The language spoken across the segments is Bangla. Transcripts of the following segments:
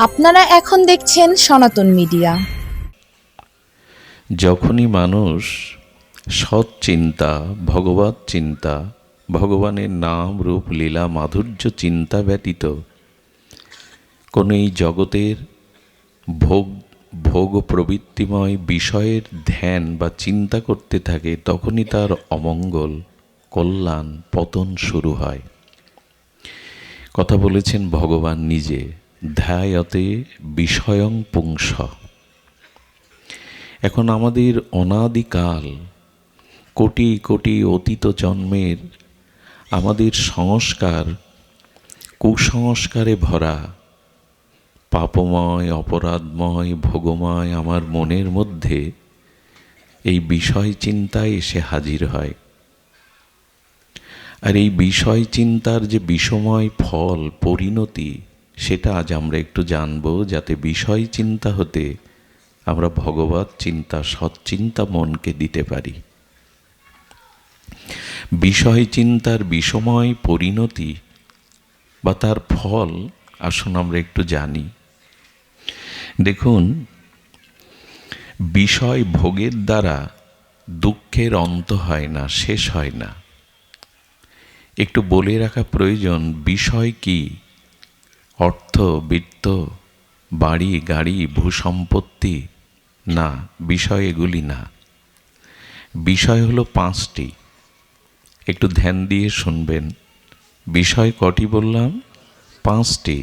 আপনারা এখন দেখছেন সনাতন মিডিয়া। যখনই মানুষ সৎ চিন্তা, ভগবত চিন্তা, ভগবানের নাম রূপ লীলা মাধুর্য চিন্তা ব্যতীত কোনো এই জগতের ভোগ ভোগ প্রবৃত্তিময় বিষয়ের ধ্যান বা চিন্তা করতে থাকে, তখনই তার অমঙ্গল, কল্যাণ, পতন শুরু হয়। কথা বলেছেন ভগবান নিজে, ধ্যায়তে বিষয়ং পুংস। এখন আমাদের অনাদিকাল কোটি কোটি অতীত জন্মের আমাদের সংস্কার কুসংস্কারে ভরা, পাপময়, অপরাধময়, ভোগময় আমার মনের মধ্যে এই বিষয় চিন্তায় এসে হাজির হয়। আর এই বিষয় চিন্তার যে বিষময় ফল, পরিণতি, সেটা আজ আমরা একটু জানব, যাতে বিষয় চিন্তা হতে আমরা ভগবত চিন্তা, সৎচিন্তা মনকে দিতে পারি। বিষয় চিন্তার বিষময় পরিণতি বা তার ফল আসুন আমরা একটু জানি। দেখুন, বিষয় ভোগের দ্বারা দুঃখের অন্ত হয় না, শেষ হয় না। একটু বলে রাখা প্রয়োজন, বিষয় কি? অর্থ, বিত্ত, বাড়ি, গাড়ি, ভূসম্পত্তি না, বিষয় এগুলি না। বিষয় হলো পাঁচটি। একটু ধ্যান দিয়ে শুনবেন। বিষয় কটি বললাম? পাঁচটি।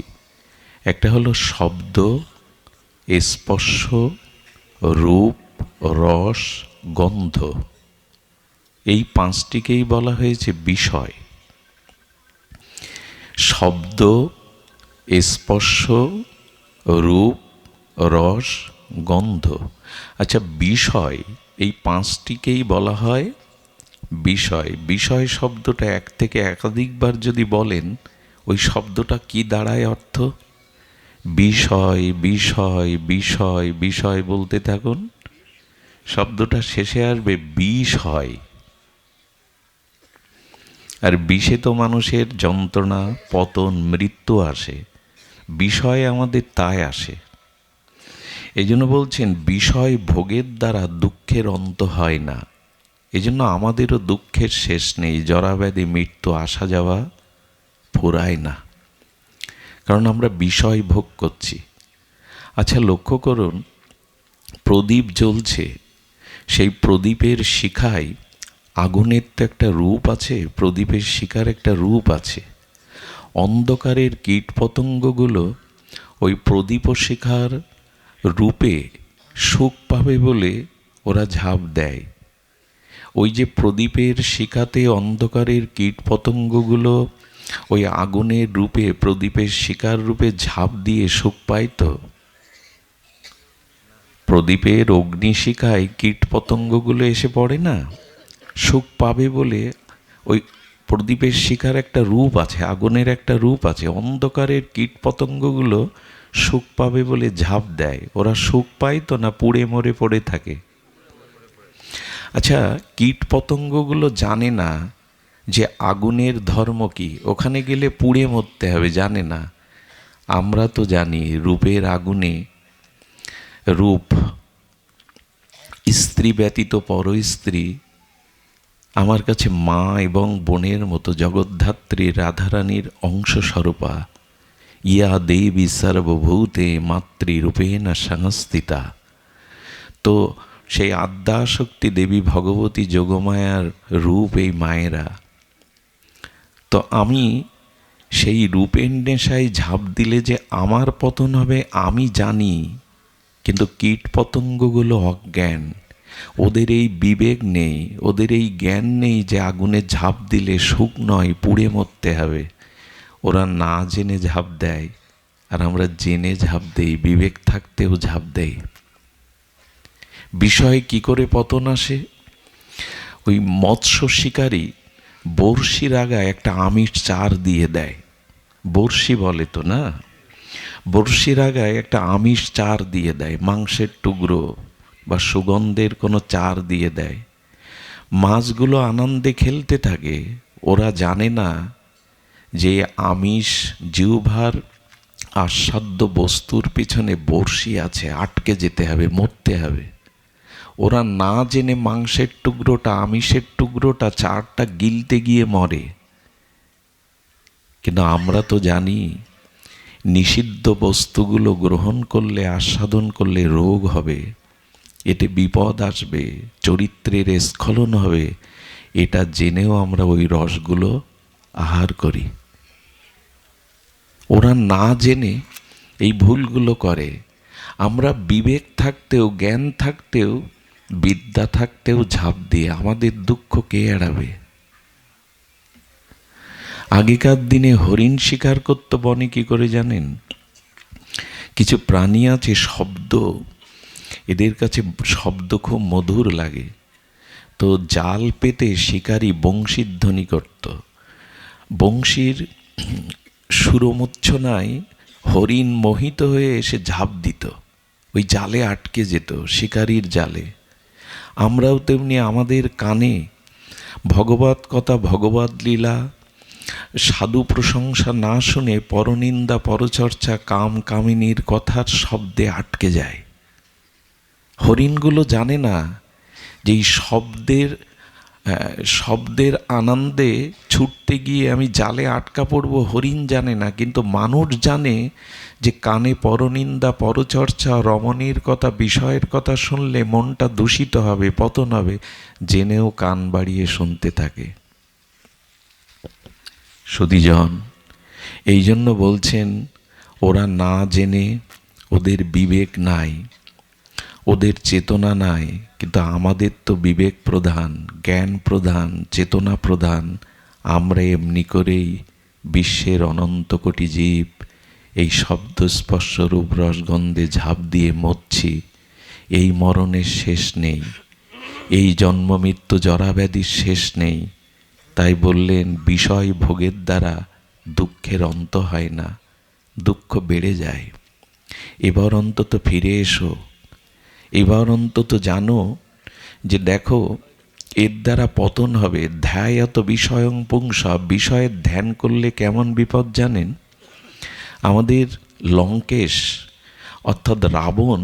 একটা হলো শব্দ, স্পর্শ, রূপ, রস, গন্ধ। এই পাঁচটিকেই বলা হয়েছে বিষয়। শব্দ, স্পর্শ, রূপ, রস, গন্ধ। আচ্ছা, বিষয়, এই পাঁচটিকেই বলা হয় বিষয়। বিষয় শব্দটা এক থেকে একাধিকবার যদি বলেন, ওই শব্দটা কি দাঁড়ায় অর্থ? বিষয়, বিষয়, বিষয়, বিষয় বলতে থাকুন, শব্দটা শেষে আসবে বিষ হয়। আর বিষে তো মানুষের যন্ত্রণা, পতন, মৃত্যু আসে। বিষয় আমাদের তাই আসে। এই জন্য বলছেন বিষয় ভোগের দ্বারা দুঃখের অন্ত হয় না। এই জন্য আমাদেরও দুঃখের শেষ নেই। জরাব্যাধি, মৃত্যু, আসা যাওয়া ফুরায় না, কারণ আমরা বিষয় ভোগ করছি। আচ্ছা, লক্ষ্য করুন, প্রদীপ জ্বলছে, সেই প্রদীপের শিখায় আগুনের তো একটা রূপ আছে, প্রদীপের শিখার একটা রূপ আছে। অন্ধকারের কীটপতঙ্গগুলো ওই প্রদীপ শিখার রূপে সুখ পাবে বলে ওরা ঝাঁপ দেয়। ওই যে প্রদীপের শিখাতে অন্ধকারের কীটপতঙ্গগুলো ওই আগুনের রূপে, প্রদীপের শিখার রূপে ঝাঁপ দিয়ে সুখ পায় তো। প্রদীপের অগ্নিশিখায় কীটপতঙ্গগুলো এসে পড়ে না, সুখ পাবে বলে। ওই প্রদীপের শিখার একটা রূপ আছে, আগুনের একটা রূপ আছে। অন্ধকারের কীটপতঙ্গগুলো সুখ পাবে বলে ঝাঁপ দেয়। ওরা সুখ পায় তো না পুড়ে মরে পড়ে থাকে? আচ্ছা, কীটপতঙ্গগুলো জানে না যে আগুনের ধর্ম কি, ওখানে গেলে পুড়ে মরতে হবে, জানে না। আমরা তো জানি রূপের আগুনে, রূপ স্ত্রী ব্যতীত পর স্ত্রী আমার কাছে মা এবং বোনের মতো, জগদ্ধাত্রী রাধারানীর অংশস্বরূপা। ইয়া দেবী সর্বভূতে মাতৃরূপেণ সংস্থিতা। তো সেই আদ্যাশক্তি দেবী ভগবতী যোগমায়ার রূপ এই মায়েরা। তো আমি সেই রূপের নেশায় ঝাঁপ দিলে যে আমার পতন হবে আমি জানি, কিন্তু কীট পতঙ্গগুলো অজ্ঞান। ওদের এই বিবেক নেই, ওদের এই জ্ঞান নেই যে আগুনে ঝাঁপ দিলে সুখ নয়, পুড়ে মরতে হবে। ওরা না জেনে ঝাঁপ দেয়, আর আমরা জেনে ঝাঁপ দেই, বিবেক থাকতেও ঝাঁপ দেই। বিষয়ে কি করে পতন আসে? ওই মৎস্য শিকারী বড়শির আগায় একটা আমিষ চার দিয়ে দেয়। বড়শি বলে তো না, বড়শির আগায় একটা আমিষ চার দিয়ে দেয়, মাংসের টুকরো বা সুগন্ধের কোনো চার দিয়ে দেয়। মাছগুলো আনন্দে খেলতে থাকে। ওরা জানে না যে আমিষ জিহ্বার আস্বাদ্য বস্তুর পিছনে বড়শি আছে, আটকে যেতে হবে, মরতে হবে। ওরা না জেনে মাংসের টুকরোটা, আমিষের টুকরোটা, চারটা গিলতে গিয়ে মরে। কিন্তু আমরা তো জানি নিষিদ্ধ বস্তুগুলো গ্রহণ করলে, আস্বাদন করলে রোগ হবে, এতে বিপদ আসবে, চরিত্রের স্খলন হবে। এটা জেনেও আমরা ওই রসগুলো আহার করি। ওরা না জেনে এই ভুলগুলো করে। আমরা বিবেক থাকতেও, জ্ঞান থাকতেও, বিদ্যা থাকতেও ঝাঁপ দিয়ে আমাদের দুঃখ কে এড়াবে? আগেকার দিনে হরিণ শিকার করতো বনে, কি করে জানেন? কিছু প্রাণী আছে, শব্দ, এদের কাছে শব্দ খুব মধুর লাগে। তো জাল পেতে শিকারী বংশীর ধ্বনি করত। বংশীর সুরমূর্ছনায় হরিণ মোহিত হয়ে এসে ঝাঁপ দিত, ওই জালে আটকে যেত, শিকারীর জালে। আমরাও তেমনি আমাদের কানে ভগবত কথা, ভগবত লীলা, সাধু প্রশংসা না শুনে পরনিন্দা, পরচর্চা, কাম কামিনীর কথার শব্দে আটকে যায়। হরিণগুলো জানে না যে এই শব্দের আনন্দে ছুটতে গিয়ে আমি জালে আটকা পড়ব। হরিণ জানে না, কিন্তু মানুষ জানে যে কানে পরনিন্দা, পরচর্চা, রমণীর কথা, বিষয়ের কথা শুনলে মনটা দূষিত হবে, পতন হবে, জেনেও কান বাড়িয়ে শুনতে থাকে। সুধীজন, এই জন্য বলছেন ওরা না জেনে, ওদের বিবেক নাই, ওদের চেতনা নাই। কিন্তু আমাদের তো বিবেক প্রধান, জ্ঞান প্রধান, চেতনা প্রধান। আমরা এমনি করেই বিশ্বের অনন্ত কোটি জীব এই শব্দ, স্পর্শ, রূপ, রসগন্ধে ঝাঁপ দিয়ে মরছি। এই মরণের শেষ নেই, এই জন্ম মৃত্যু জরাব্যাধির শেষ নেই। তাই বললেন বিষয় ভোগের দ্বারা দুঃখের অন্ত হয় না, দুঃখ বেড়ে যায়। এবার অন্তত ফিরে এসো, এবার অন্তত জানো যে দেখো এর দ্বারা পতন হবে। ধ্যায়ত বিষয়ং পুংসা, বিষয়ের ধ্যান করলে কেমন বিপদ জানেন? আমাদের লঙ্কেশ অর্থাৎ রাবণ,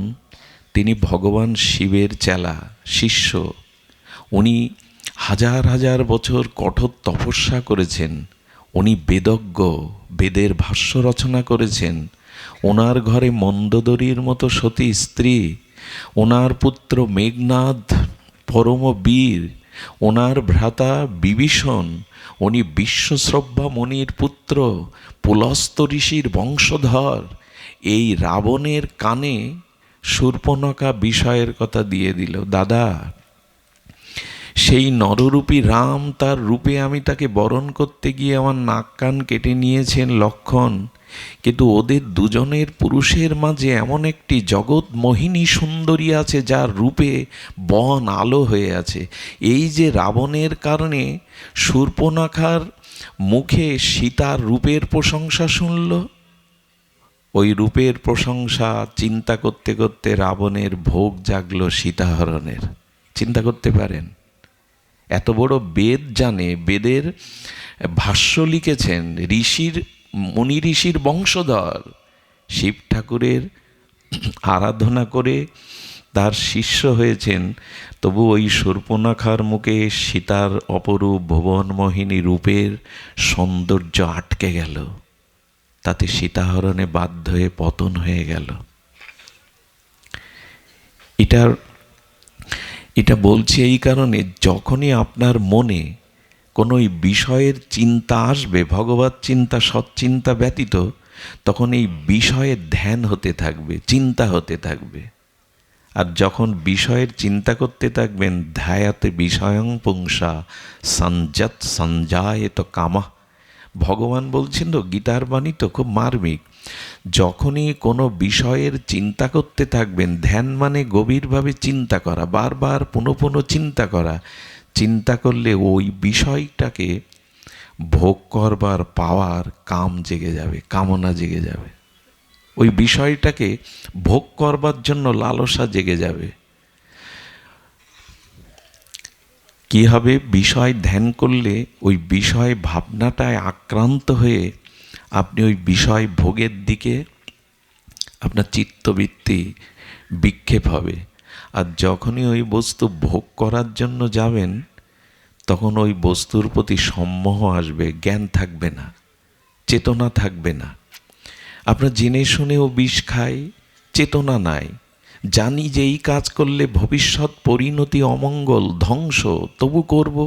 তিনি ভগবান শিবের চেলা, শিষ্য। উনি হাজার হাজার বছর কঠোর তপস্যা করেছেন। উনি বেদজ্ঞ, বেদের ভাষ্য রচনা করেছেন। ওনার ঘরে মন্দোদরীর মতো সতী স্ত্রী, ওনার পুত্র মেঘনাদ পরম বীর, ওনার ভ্রাতা বিভীষণ, উনি বিশ্বশ্রব্বা মুনির পুত্র, পুলস্ত ঋষির বংশধর। এই রাবণের কানে শূর্পণখা বিষয়ের কথা দিয়ে দিল। দাদা, সেই নররূপী রাম, তার রূপে আমি তাকে বরণ করতে গিয়ে আমার নাক কান কেটে নিয়েছেন লক্ষণ। কিন্তু ওদের দুজনের, পুরুষের মাঝে এমন একটি জগৎ মোহিনী সুন্দরী আছে যার রূপে বন আলো হয়ে আছে। এই যে রাবণের কারণে শূর্পণখার মুখে সীতার রূপের প্রশংসা শুনল, ওই রূপের প্রশংসা চিন্তা করতে করতে রাবণের ভোগ জাগলো সীতাহরণের। চিন্তা করতে পারেন? এত বড় বেদ জানে, বেদের ভাষ্য লিখেছেন, মুনি ঋষির বংশধর, শিব ঠাকুরের আরাধনা করে তার শিষ্য হয়েছেন, তবু ওই শূর্পণখার মুখে সীতার অপরূপ ভুবনমোহিনী রূপের সৌন্দর্য আটকে গেল। তাতে সীতাহরণে বাধ্য হয়ে পতন হয়ে গেল। এটা বলছি এই কারণে, যখনই আপনার মনে কোনো বিষয়ের চিন্তা আসবে, ভগবত চিন্তা, সৎচিন্তা ব্যতীত, তখন এই বিষয়ের ধ্যান হতে থাকবে, চিন্তা হতে থাকবে। আর যখন বিষয়ের চিন্তা করতে থাকবেন, ধ্যায়াতে বিষয়ং পুংসা সঞ্জত সঞ্জায়েত কামা। ভগবান বলছেন তো, গীতার বাণী তো খুব মার্মিক। যখনই কোনো বিষয়ের চিন্তা করতে থাকবেন, ধ্যান মানে গভীরভাবে চিন্তা করা, বারবার পুনঃ পুনঃ চিন্তা করা। চিন্তা করলে ওই বিষয়টাকে ভোগ করবার, পাওয়ার কাম জেগে যাবে, কামনা জেগে যাবে। ওই বিষয়টাকে ভোগ করবার জন্য লালসা জেগে যাবে। কি হবে? বিষয় ধ্যান করলে ওই বিষয় ভাবনাটায় আক্রান্ত হয়ে আপনি ওই বিষয় ভোগের দিকে আপনার চিত্তবৃত্তি বিক্ষেপ হবে। আর যখনই ওই বস্তু ভোগ করার জন্য যাবেন, তখন ওই বস্তুর প্রতি সম্মোহ আসবে, জ্ঞান থাকবে না, চেতনা থাকবে না। আপনার জেনে শুনেও বিষ খাই, চেতনা নাই, জানি যে এই কাজ করলে ভবিষ্যৎ পরিণতি অমঙ্গল ধ্বংস, তবু করব,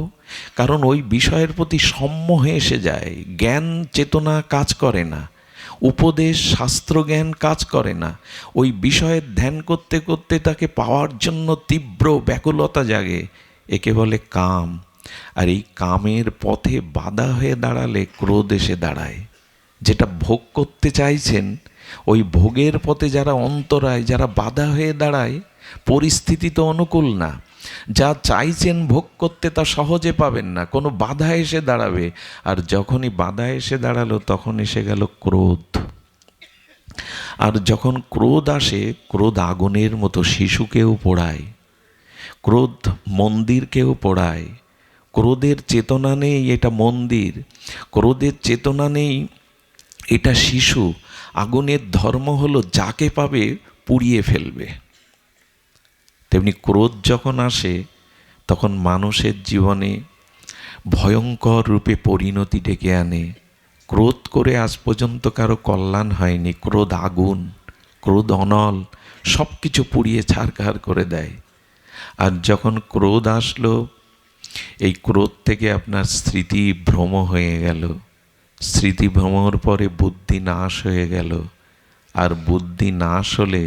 কারণ ওই বিষয়ের প্রতি সম্মোহে এসে যায়। জ্ঞান চেতনা কাজ করে না, উপদেশ শাস্ত্রজ্ঞান কাজ করে না। ওই বিষয়ের ধ্যান করতে করতে তাকে পাওয়ার জন্য তীব্র ব্যাকুলতা জাগে, একে বলে কাম। আর এই কামের পথে বাধা হয়ে দাঁড়ালে ক্রোধ এসে দাঁড়ায়। যেটা ভোগ করতে চাইছেন, ওই ভোগের পথে যারা অন্তরায়, যারা বাধা হয়ে দাঁড়ায়, পরিস্থিতি তো অনুকূল না, যা চাইছেন ভোগ করতে তা সহজে পাবেন না, কোনো বাধা এসে দাঁড়াবে। আর যখনই বাধা এসে দাঁড়ালো, তখন এসে গেল ক্রোধ। আর যখন ক্রোধ আসে, ক্রোধ আগুনের মতো শিশুকেও পোড়ায়, ক্রোধ মন্দিরকেও পোড়ায়। ক্রোধের চেতনা নেই, এটা মন্দির। ক্রোধের চেতনা নেই, এটা শিশু। আগুনের ধর্ম হলো যাকে পাবে পুড়িয়ে ফেলবে। তেমনি ক্রোধ যখন আসে, তখন মানুষের জীবনে ভয়ঙ্কর রূপে পরিণতি ডেকে আনে। ক্রোধ করে আজ পর্যন্ত কারো কল্যাণ হয়নি। ক্রোধ আগুন, ক্রোধ অনল, সব কিছু পুড়িয়ে ছারখার করে দেয়। আর যখন ক্রোধ আসলো, এই ক্রোধ থেকে আপনার স্মৃতি ভ্রম হয়ে গেল, স্মৃতি ভ্রমর পরে বুদ্ধি নাশ হয়ে গেল। আর বুদ্ধি নাশ হলে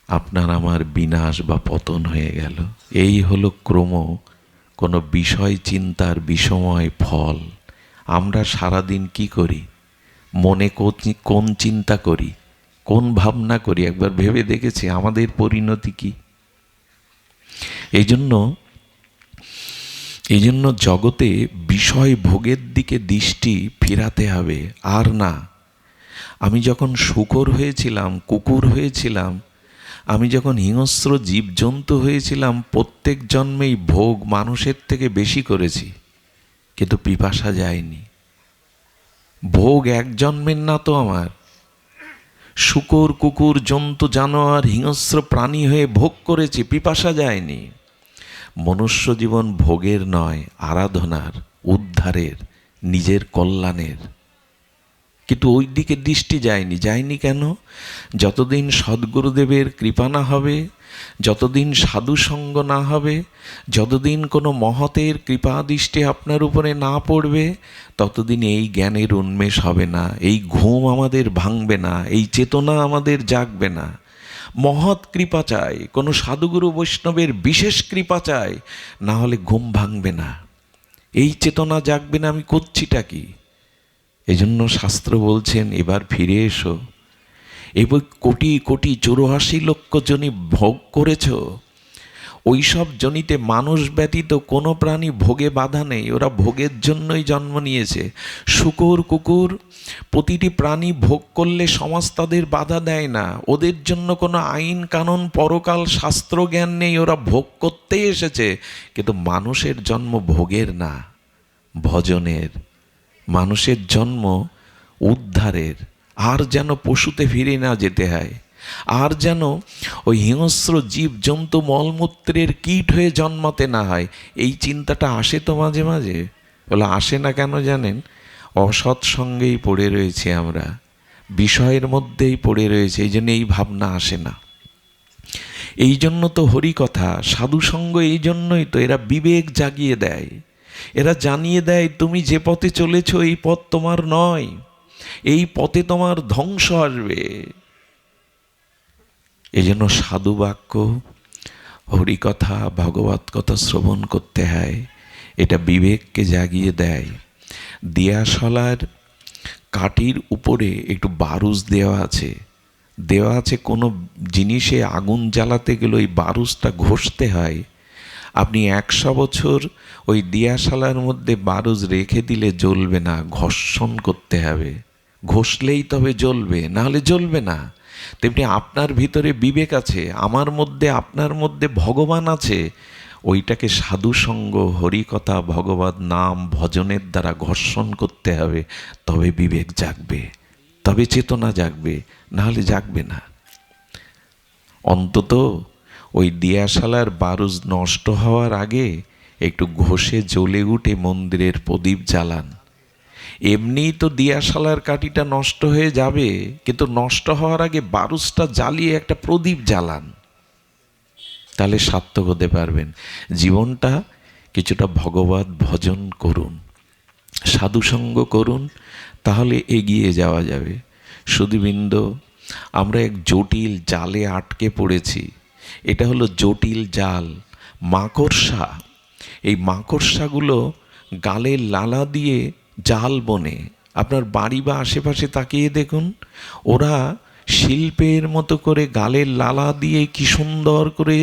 আপনার আমার বিনাশ বা পতন হয়ে গেল। এই হলো ক্রম কোনো বিষয় চিন্তার বিষময় ফল। আমরা সারাদিন কি করি? মনে কোন চিন্তা করি, কোন ভাবনা করি? একবার ভেবে দেখেছি আমাদের পরিণতি কি? এই জন্য জগতে বিষয় ভোগের দিকে দৃষ্টি ফেরাতে হবে। আর না, আমি যখন শূকর হয়েছিলাম, কুকুর হয়েছিলাম, আমি যখন হিংস্র জীবজন্তু হয়েছিলাম, প্রত্যেক জন্মেই ভোগ মানুষের থেকে বেশি করেছি, কিন্তু পিপাসা যায়নি। ভোগ এক জন্মের না তো আমার। শূকর কুকুর জন্তু জানোয়ার হিংস্র প্রাণী হয়ে ভোগ করেছি, পিপাসা যায়নি। মনুষ্য জীবন ভোগের নয়, আরাধনার, উদ্ধারের, নিজের কল্যাণের। কিন্তু ওই দিকে দৃষ্টি যায়নি কেন? যতদিন সদ্গুরুদেবের কৃপা না হবে, যতদিন সাধুসঙ্গ না হবে, যতদিন কোনো মহতের কৃপা দৃষ্টি আপনার উপরে না পড়বে, ততদিন এই জ্ঞানের উন্মেষ হবে না, এই ঘুম আমাদের ভাঙবে না, এই চেতনা আমাদের জাগবে না। মহৎ কৃপা চাই, কোনো সাধুগুরু বৈষ্ণবের বিশেষ কৃপা চাই, না হলে ঘুম ভাঙবে না, এই চেতনা জাগবে না আমি করছিটা কি। এজন্য শাস্ত্র বলছেন, এবার ফিরে এসো। এই বই কোটি কোটি 84 লক্ষ জনি ভোগ করেছ, ওই সব জনিতে মানুষ ব্যতীত কোনো প্রাণী ভোগে বাধা নেই, ওরা ভোগের জন্যই জন্ম নিয়েছে। শূকর কুকুর প্রতিটি প্রাণী ভোগ করলে সমাজ তাদের বাধা দেয় না, ওদের জন্য কোনো আইন কানুন পরকাল শাস্ত্র জ্ঞান নেই, ওরা ভোগ করতেই এসেছে। কিন্তু মানুষের জন্ম ভোগের না, ভজনের। মানুষের জন্ম উদ্ধারের। আর যেন পশুতে ফিরে না যেতে হয়, আর যেন ওই হিংস্র জীব জন্তু মলমূত্রের কীট হয়ে জন্মাতে না হয়। এই চিন্তাটা আসে তো মাঝে মাঝে। বলে আসে না কেন জানেন? অসৎসঙ্গেই পড়ে রয়েছে আমরা, বিষয়ের মধ্যেই পড়ে রয়েছে, এই জন্য এই ভাবনা আসে না। এই জন্য তো হরিকথা সাধুসঙ্গ, এই জন্যই তো এরা বিবেক জাগিয়ে দেয়, এরা জানিয়ে দেয় তুমি যে পথে চলেছ এই পথ তোমার নয়, এই পথে তোমার ধ্বংস আসবে। এই জন্য সাধু বাক্য, হরিকথা, ভগবত কথা শ্রবণ করতে হয়। এটা বিবেককে জাগিয়ে দেয়। দিয়াশলার কাঠির উপরে একটু বারুজ দেওয়া আছে, কোনো জিনিসে আগুন জ্বালাতে গেলে ওই বারুজটা ঘষতে হয়। আপনি 100 বছর ওই দিয়াশালার মধ্যে বারুজ রেখে দিলে জ্বলবে না, ঘর্ষণ করতে হবে, ঘষলেই তবে জ্বলবে, নাহলে জ্বলবে না। তেমনি আপনার ভিতরে বিবেক আছে, আমার মধ্যে আপনার মধ্যে ভগবান আছে, ওইটাকে সাধুসঙ্গ, হরিকথা, ভগবত নাম, ভজনের দ্বারা ঘর্ষণ করতে হবে, তবে বিবেক জাগবে। তবে চেতনা জাগবে, নাহলে জাগবে না। অন্তত ওই দিয়াশালার বারুদ নষ্ট হওয়ার আগে একটু ঘষে জ্বলে উঠে মন্দিরের প্রদীপ জ্বালান। এমনিই তো দিয়াশালার কাঠিটা নষ্ট হয়ে যাবে, কিন্তু নষ্ট হওয়ার আগে বারুদটা জ্বালিয়ে একটা প্রদীপ জ্বালান, তাহলে সার্থক হতে পারবেন। জীবনটা কিছুটা ভগবত ভজন করুন, সাধুসঙ্গ করুন, তাহলে এগিয়ে যাওয়া যাবে। সুধীবৃন্দ, আমরা এক জটিল জালে আটকে পড়েছি। এটা হলো জটিল জাল, মাকড়সা। এই মাকড়সাগুলো গালের লালা দিয়ে জাল বনে। আপনার বাড়ি বা আশেপাশে তাকিয়ে দেখুন, ওরা শিল্পের মতো করে গালের লালা দিয়ে কি সুন্দর করে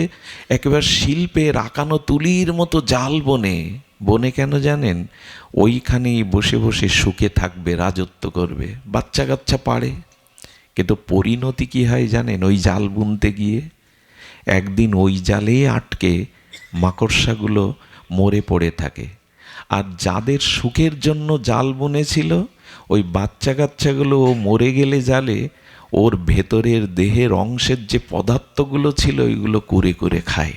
একেবারে শিল্পের আঁকানো তুলির মতো জাল বনে। বনে কেন জানেন? ওইখানেই বসে বসে সুখে থাকবে, রাজত্ব করবে, বাচ্চা কাচ্চা পারে। কিন্তু পরিণতি কি হয় জানেন? ওই জাল বুনতে গিয়ে একদিন ওই জালে আটকে মাকড়সাগুলো মরে পড়ে থাকে। আর যাদের সুখের জন্য জাল বুনেছিল, ওই বাচ্চা কাচ্চাগুলো ও মরে গেলে জালে ওর ভেতরের দেহের অংশের যে পদার্থগুলো ছিল ওইগুলো কুরে কুরে খায়।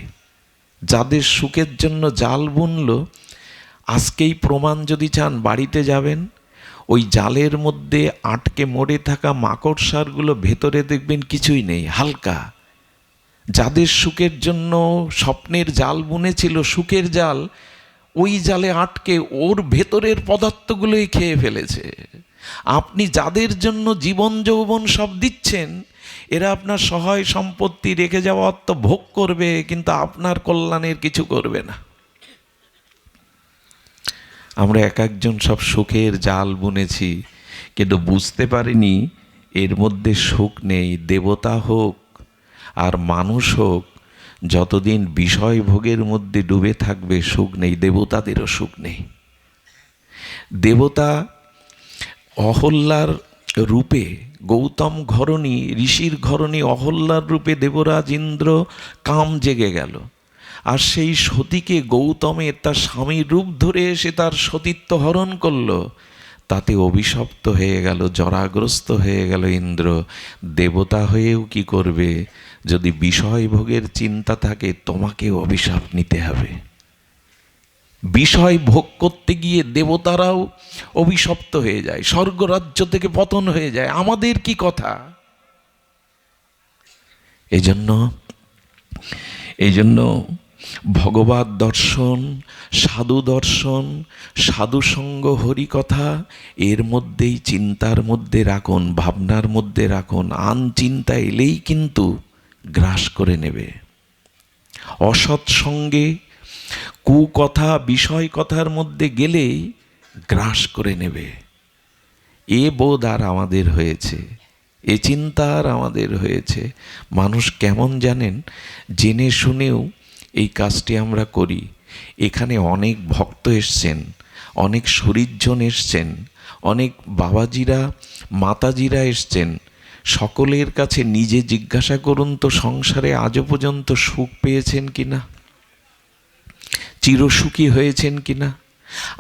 যাদের সুখের জন্য জাল বুনলো, আজকেই প্রমাণ যদি চান বাড়িতে যাবেন, ওই জালের মধ্যে আটকে মরে থাকা মাকড়সারগুলো ভেতরে দেখবেন কিছুই নেই, হালকা। যাদের সুখের জন্য স্বপ্নের জাল বুনেছিল, সুখের জাল, ওই জালে আটকে ওর ভেতরের পদার্থগুলোই খেয়ে ফেলেছে। আপনি যাদের জন্য জীবন যৌবন সব দিচ্ছেন, এরা আপনার সহায় সম্পত্তি রেখে যাওয়া অর্থ ভোগ করবে, কিন্তু আপনার কল্যাণের কিছু করবে না। আমরা এক একজন সব সুখের জাল বুনেছি, কিন্তু বুঝতে পারিনি এর মধ্যে সুখ নেই। দেবতা হোক আর মানুষ হোক, যতদিন বিষয় ভোগের মধ্যে ডুবে থাকবে সুখ নেই, দেবতাদেরও সুখ নেই। দেবতা অহল্যার রূপে, গৌতম ঘরণী, ঋষির ঘরণী অহল্যার রূপে দেবরাজ ইন্দ্র কাম জেগে গেল। আর সেই সতীকে গৌতমের তার স্বামীর রূপ ধরে এসে তার সতীত্ব হরণ করল। তাতে অভিশপ্ত হয়ে গেল, জরাগ্রস্ত হয়ে গেল ইন্দ্র। দেবতা হয়েও কি করবে? যদি বিষয় ভোগের চিন্তা থাকে, তোমাকেও অভিশাপ নিতে হবে। বিষয় ভোগ করতে গিয়ে দেবতারাও অভিশপ্ত হয়ে যায়, স্বর্গরাজ্য থেকে পতন হয়ে যায়। আমাদের কি কথা? এজন্য ভগবত দর্শন, সাধু দর্শন, সাধুসঙ্গ, হরিকথা এর মধ্যেই চিন্তার মধ্যে রাখুন, ভাবনার মধ্যে রাখুন। আন চিন্তা এলেই কিন্তু গ্রাস করে নেবে। অসৎ সঙ্গে, কুকথা, বিষয় কথার মধ্যে গেলেই গ্রাস করে নেবে। এ বোধ আর আমাদের হয়েছে, এ চিন্তা আর আমাদের হয়েছে। মানুষ কেমন জানেন? জেনে শুনেও এই কাজটি আমরা করি। এখানে অনেক ভক্ত এসছেন, অনেক শরীরজন এসছেন, অনেক বাবাজিরা মাতাজিরা এসছেন। সকলের কাছে নিজে জিজ্ঞাসা করুন তো, সংসারে আজও পর্যন্ত সুখ পেয়েছেন কিনা, চিরসুখী হয়েছেন কিনা?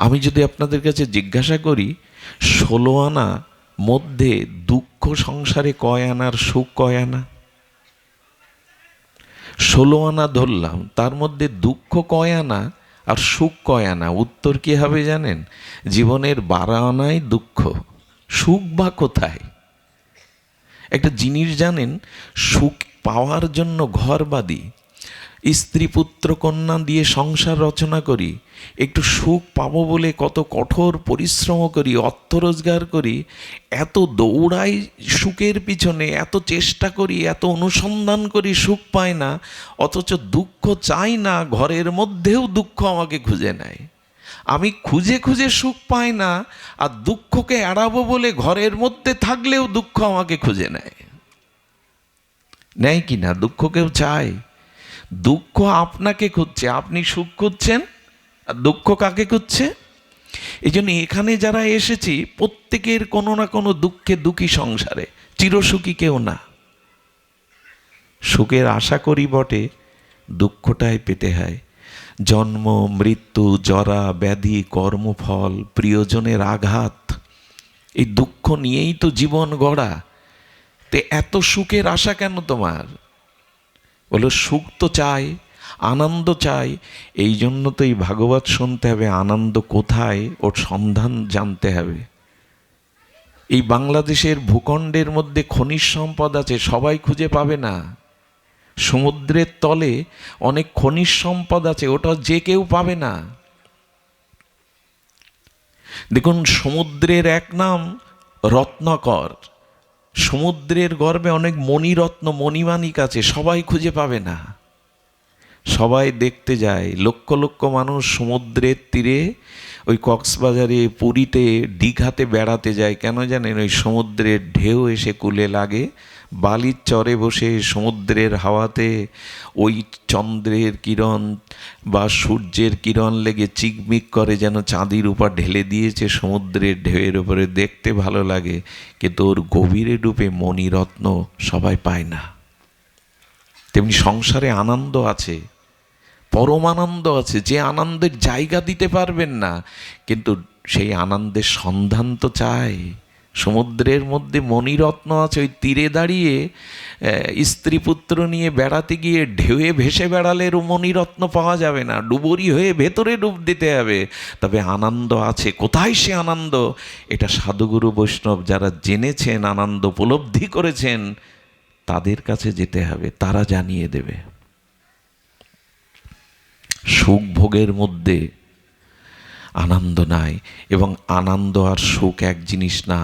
আমি যদি আপনাদের কাছে জিজ্ঞাসা করি, 16 আনা মধ্যে দুঃখ সংসারে কয় আনার, সুখ কয় আনা? 16 আনা ধরলাম, তার মধ্যে দুঃখ কয় আনা আর সুখ কয় আনা? উত্তর কি হবে জানেন? জীবনের 12 আনাই দুঃখ, সুখ বা কোথায়? একটা জিনিস জানেন, সুখ পাওয়ার জন্য ঘর বাঁধি, স্ত্রী পুত্র কন্যা দিয়ে সংসার রচনা করি, একটু সুখ পাবো বলে কত কঠোর পরিশ্রম করি, অর্থ রোজগার করি, এত দৌড়াই সুখের পিছনে, এত চেষ্টা করি, এত অনুসন্ধান করি, সুখ পাই না। অথচ দুঃখ চাই না, ঘরের মধ্যেও দুঃখ আমাকে খুঁজে নেয়। আমি খুঁজে খুঁজে সুখ পাই না, আর দুঃখকে এড়াবো বলে ঘরের মধ্যে থাকলেও দুঃখ আমাকে খুঁজে নেয়। নেয় কি না? দুঃখ কেউ চায়? দুঃখ আপনাকে খুঁজছে, আপনি সুখ খুঁজছেন, আর দুঃখ কাকে খুঁজছে? এই জন্য এখানে যারা এসেছি, প্রত্যেকের কোনো না কোনো দুঃখে দুঃখী সংসারে, চিরসুখী কেউ না। সুখের আশা করি বটে, দুঃখটাই পেতে হয়। জন্ম, মৃত্যু, জরা, ব্যাধি, কর্মফল, প্রিয়জনের আঘাত, এই দুঃখ নিয়েই তো জীবন গড়া। তে এত সুখের আশা কেন তোমার? বলো সুখ তো চাই, আনন্দ চাই। এই জন্য তো এই ভাগবত শুনতে হবে, আনন্দ কোথায় ওর সন্ধান জানতে হবে। এই বাংলাদেশের ভূখণ্ডের মধ্যে খনিজ সম্পদ আছে, সবাই খুঁজে পাবে না। সমুদ্রের তলে অনেক খনিজ সম্পদ আছে, ওটা যে কেউ পাবে না। দেখুন, সমুদ্রের এক নাম রত্নাকর। সমুদ্রের গর্ভে অনেক মণিরত্ন মণিমাণিক আছে, সবাই খুঁজে পাবে না। সবাই দেখতে যায়, লক্ষ লক্ষ মানুষ সমুদ্রের তীরে, ওই কক্সবাজারে, পুরীতে, দীঘাতে বেড়াতে যায়। কেন জানেন? ওই সমুদ্রের ঢেউ এসে কূলে লাগে, বালির চরে বসে সমুদ্রের হাওয়াতে ওই চন্দ্রের কিরণ বা সূর্যের কিরণ লেগে চিকমিক করে, যেন চাঁদির উপর ঢেলে দিয়েছে সমুদ্রের ঢেউয়ের উপরে। দেখতে ভালো লাগে, কিন্তু ওর গভীরে ডুবে মণিরত্ন সবাই পায় না। তেমনি সংসারে আনন্দ আছে, পরমানন্দ আছে, যে আনন্দের জায়গা দিতে পারবেন না, কিন্তু সেই আনন্দের সন্ধান তো চাই। সমুদ্রের মধ্যে মণিরত্ন আছে, ওই তীরে দাঁড়িয়ে স্ত্রী পুত্র নিয়ে বেড়াতে গিয়ে ঢেউয়ে ভেসে বেড়ালে মণিরত্ন পাওয়া যাবে না, ডুবুরি হয়ে ভেতরে ডুব দিতে হবে। তবে আনন্দ আছে। কোথায় সে আনন্দ? এটা সাধুগুরু বৈষ্ণব যারা জেনেছেন, আনন্দ উপলব্ধি করেছেন, তাদের কাছে যেতে হবে, তারা জানিয়ে দেবে। সুখ ভোগের মধ্যে আনন্দ নাই, এবং আনন্দ আর সুখ এক জিনিস না।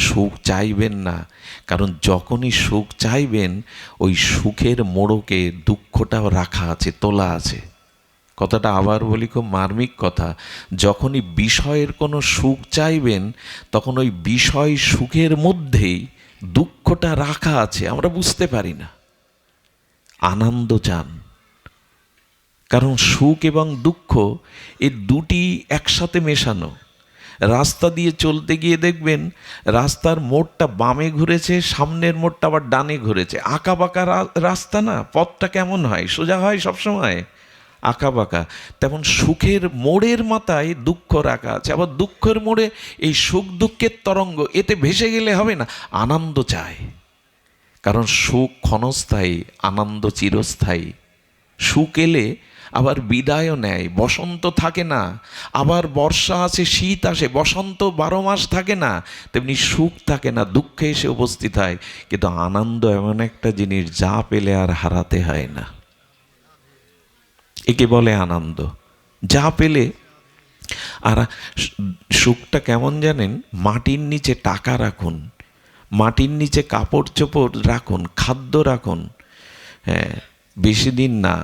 সুখ চাইবেন না, কারণ যখনই সুখ চাইবেন, ওই সুখের মোড়কে দুঃখটাও রাখা আছে, তোলা আছে। কথাটা আবার বলি, খুব মার্মিক কথা। যখনই বিষয়ের কোনো সুখ চাইবেন, তখন ওই বিষয় সুখের মধ্যেই দুঃখটা রাখা আছে, আমরা বুঝতে পারি না। আনন্দ চান, কারণ সুখ এবং দুঃখ এই দুটি একসাথে মেশানো। রাস্তা দিয়ে চলতে গিয়ে দেখবেন রাস্তার মোড়টা বামে ঘুরেছে, সামনের মোড়টা আবার ডানে ঘুরেছে। আঁকা বাঁকা রাস্তা না, পথটা কেমন হয়? সোজা হয় সবসময়? আঁকা বাঁকা। তেমন সুখের মোড়ের মাথায় দুঃখ রাখা আছে, আবার দুঃখের মোড়ে এই সুখ দুঃখের তরঙ্গ। এতে ভেসে গেলে হবে না, আনন্দ চাই। কারণ সুখ ক্ষণস্থায়ী, আনন্দ চিরস্থায়ী। সুখ এলে আবার বিদায়ও নেয়, বসন্ত থাকে না। আবার বর্ষা আসে, শীত আসে, বসন্ত 12 মাস থাকে না। তেমনি সুখ থাকে না, দুঃখে এসে উপস্থিত হয়। কিন্তু আনন্দ এমন একটা জিনিস, যা পেলে আর হারাতে হয় না। একে বলে আনন্দ, যা পেলে। আর সুখটা কেমন জানেন? মাটির নিচে টাকা রাখুন, মাটির নিচে কাপড় চোপড় রাখুন, খাদ্য রাখুন, হ্যাঁ, বেশি দিন না,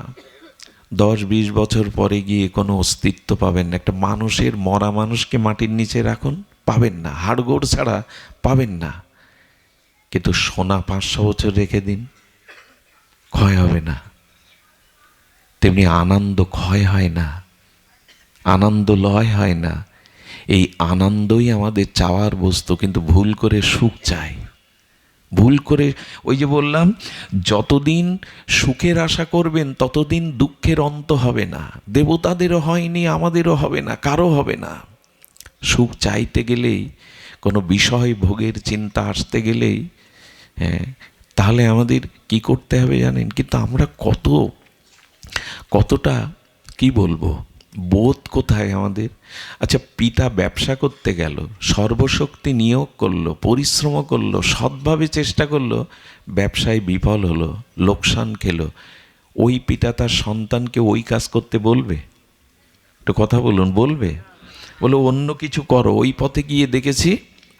10-20 বছর পরে গিয়ে কোনো অস্তিত্ব পাবেন না। একটা মানুষের, মরা মানুষকে মাটির নিচে রাখুন, পাবেন না, হাড়গোড় ছাড়া পাবেন না। কিন্তু সোনা 500 বছর রেখে দিন, ক্ষয় হবে না। তেমনি আনন্দ ক্ষয় হয় না, আনন্দ লয় হয় না। এই আনন্দই আমাদের চাওয়ার বস্তু, কিন্তু ভুল করে সুখ চাই। ভুল করে, ওই যে বললাম, যতদিন সুখের আশা করবেন ততদিন দুঃখের অন্ত হবে না। দেবতাদেরও হয়নি, আমাদেরও হবে না, কারো হবে না। সুখ চাইতে গেলেই, কোনো বিষয় ভোগের চিন্তা আসতে গেলেই, হ্যাঁ, তাহলে আমাদের কি করতে হবে জানেন? কিন্তু আমরা কতটা কি বলবো, বোধ কোথায় আমাদের? আচ্ছা, পিতা ব্যবসা করতে গেল, সর্বশক্তি নিয়োগ করলো, পরিশ্রম করলো, সৎভাবে চেষ্টা করলো, ব্যবসায় বিফল হলো, লোকসান খেলো। ওই পিতা তার সন্তানকে ওই কাজ করতে বলবে? একটু কথা বলুন, বলবে? বলে অন্য কিছু করো, ওই পথে গিয়ে দেখেছি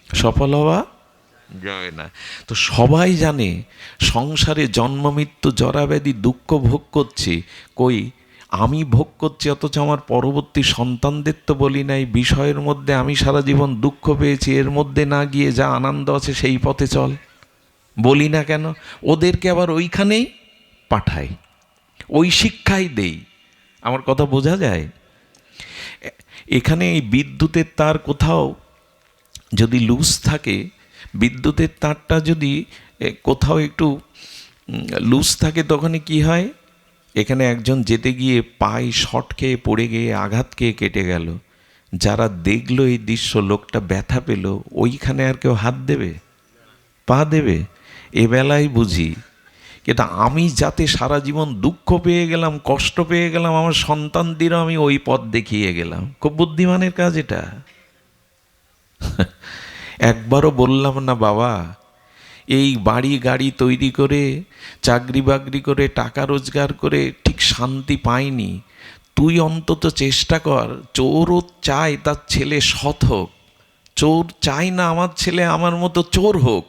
সফল হওয়া যায় না। তো সবাই জানে সংসারে জন্ম মৃত্যু জরাব্যাধি দুঃখ ভোগ করছি, কই আমি ভোগ করছি, অথচ আমার পরবর্তী সন্তানদের তো বলি নাই বিষয়ের মধ্যে আমি সারা জীবন দুঃখ পেয়েছি, এর মধ্যে না গিয়ে যা আনন্দ আছে সেই পথে চল। বলি না কেন? ওদেরকে আবার ওইখানেই পাঠাই, ওই শিক্ষাই দেই। আমার কথা বোঝা যায়? এখানে এই বিদ্যুতের তার কোথাও যদি লুজ থাকে, বিদ্যুতের তারটা যদি কোথাও একটু লুজ থাকে, তখন কি হয়? এখানে একজন যেতে গিয়ে পায়ে শর্ট খেয়ে পড়ে গিয়ে আঘাত খেয়ে কেটে গেল। যারা দেখলো এই দৃশ্য, লোকটা ব্যথা পেল, ওইখানে আর কেউ হাত দেবে, পা দেবে? এ বেলায় বুঝি। কিন্তু আমি যাতে সারা জীবন দুঃখ পেয়ে গেলাম, কষ্ট পেয়ে গেলাম, আমার সন্তানদেরও আমি ওই পথ দেখিয়ে গেলাম। খুব বুদ্ধিমানের কাজ এটা। একবারও বললাম না, বাবা এই বাড়ি গাড়ি তৈরি করে, চাকরি বাকরি করে, টাকা রোজগার করে ঠিক শান্তি পাইনি, তুই অন্তত চেষ্টা কর। চোরও চায় তার ছেলে সৎ হোক, চোর চায় না আমার ছেলে আমার মতো চোর হোক,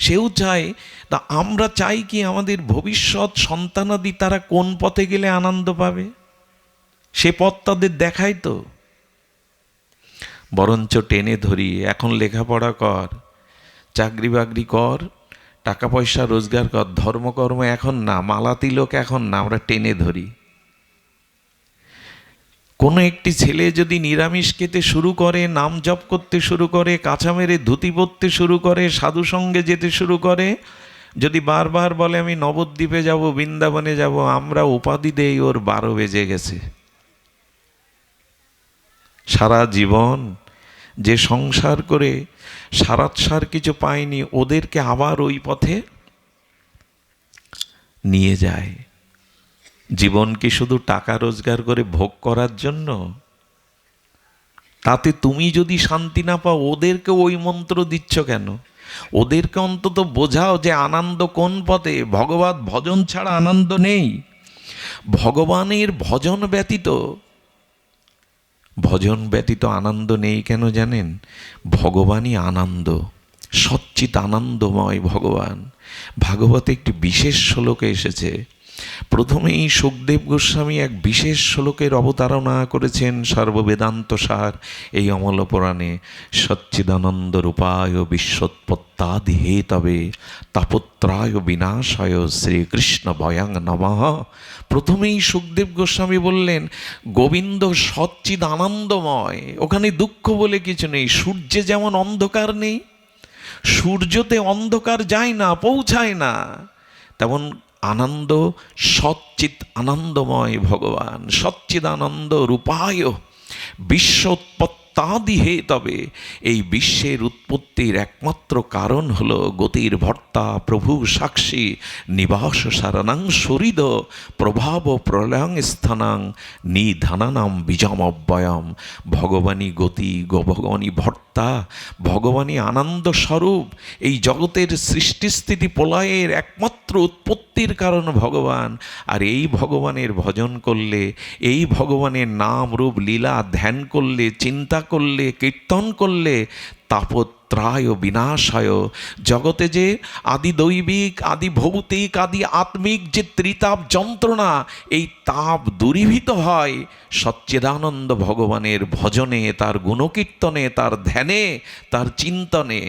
সেও চায়। তা আমরা চাই কি আমাদের ভবিষ্যৎ সন্তানাদি তারা কোন পথে গেলে আনন্দ পাবে, সে পথ তাদের দেখায় তো। বরঞ্চ টেনে ধরি, এখন লেখাপড়া কর, চাকরি বাকরি কর, টাকা পয়সা রোজগার কর, ধর্মকর্ম এখন না, মালা তিলক এখন না, আমরা টেনে ধরি। কোনো একটি ছেলে যদি নিরামিষ খেতে শুরু করে, নাম জপ করতে শুরু করে, কাঁচা মেরে ধুতি পরতে শুরু করে, সাধু সঙ্গে যেতে শুরু করে, যদি বারবার বলে আমি নবদ্বীপে যাব, বৃন্দাবনে যাব, আমরা উপাধি দেই ওর 12 বেজে গেছে। সারা জীবন যে সংসার করে সারাৎসার কিছু পায়নি, ওদেরকে আবার ওই পথে নিয়ে যায়। জীবন কি শুধু টাকা রোজগার করে ভোগ করার জন্য? তাতে তুমি যদি শান্তি না পাও, ওদেরকে ওই মন্ত্র দিচ্ছ কেন? ওদেরকে অন্তত বোঝাও যে আনন্দ কোন পথে। ভগবত ভজন ছাড়া আনন্দ নেই। ভগবানের ভজন ব্যতীত আনন্দ নেই। কেন জানেন? ভগবানই আনন্দ, সচ্চিত আনন্দময় ভগবান। ভাগবতে একটি বিশেষ শ্লোকে এসেছে। প্রথমেই সুখদেব গোস্বামী এক বিশেষ শ্লোকের অবতারণা করেছেন সর্ববেদান্ত সার এই অমল পুরাণে। সচ্চিদানন্দ রূপায় বিশ্বৎপত্তাদি হেতবে তাপত্রায় বিনাশায় শ্রীকৃষ্ণ ভয়াং নমঃ। প্রথমেই সুখদেব গোস্বামী বললেন গোবিন্দ সচ্চিদ আনন্দময়, ওখানে দুঃখ বলে কিছু নেই। সূর্যে যেমন অন্ধকার নেই, সূর্যতে অন্ধকার যায় না, পৌঁছায় না, তেমন আনন্দ সচ্চিত আনন্দময় ভগবান। সচ্চিদানন্দ রূপায় বিশ্বোৎপত্তাদি হেতবে। এই বিশ্বের উৎপত্তির একমাত্র কারণ হলো গতির ভর্তা প্রভু সাক্ষী নিবাস সারানাং সরিদ প্রভাব প্রলয়ং স্থানাং নিধানানাম বীজমব্যয়ম। ভগবানই গতি, ভগবানই ভর্তা, ভগবানই আনন্দ স্বরূপ। এই জগতের সৃষ্টিস্থিতি প্রলয়ের একমাত্র উৎপত্তির কারণ ভগবান। আর এই ভগবানের ভজন করলে, এই ভগবানের নাম রূপ লীলা ধ্যান করলে, চিন্তা করলে, কীর্তন করলে তাপত্রায় বিনাশায়, জগতে যে আদি দৈবিক, আদি ভৌতিক, আদি আত্মিক যে ত্রিতাপ যন্ত্রণা, এই তাপ দূরীভূত হয় সচ্চিদানন্দ ভগবানের ভজনে, তার গুণকীর্তনে, তার ধ্যানে, তার চিন্তনে।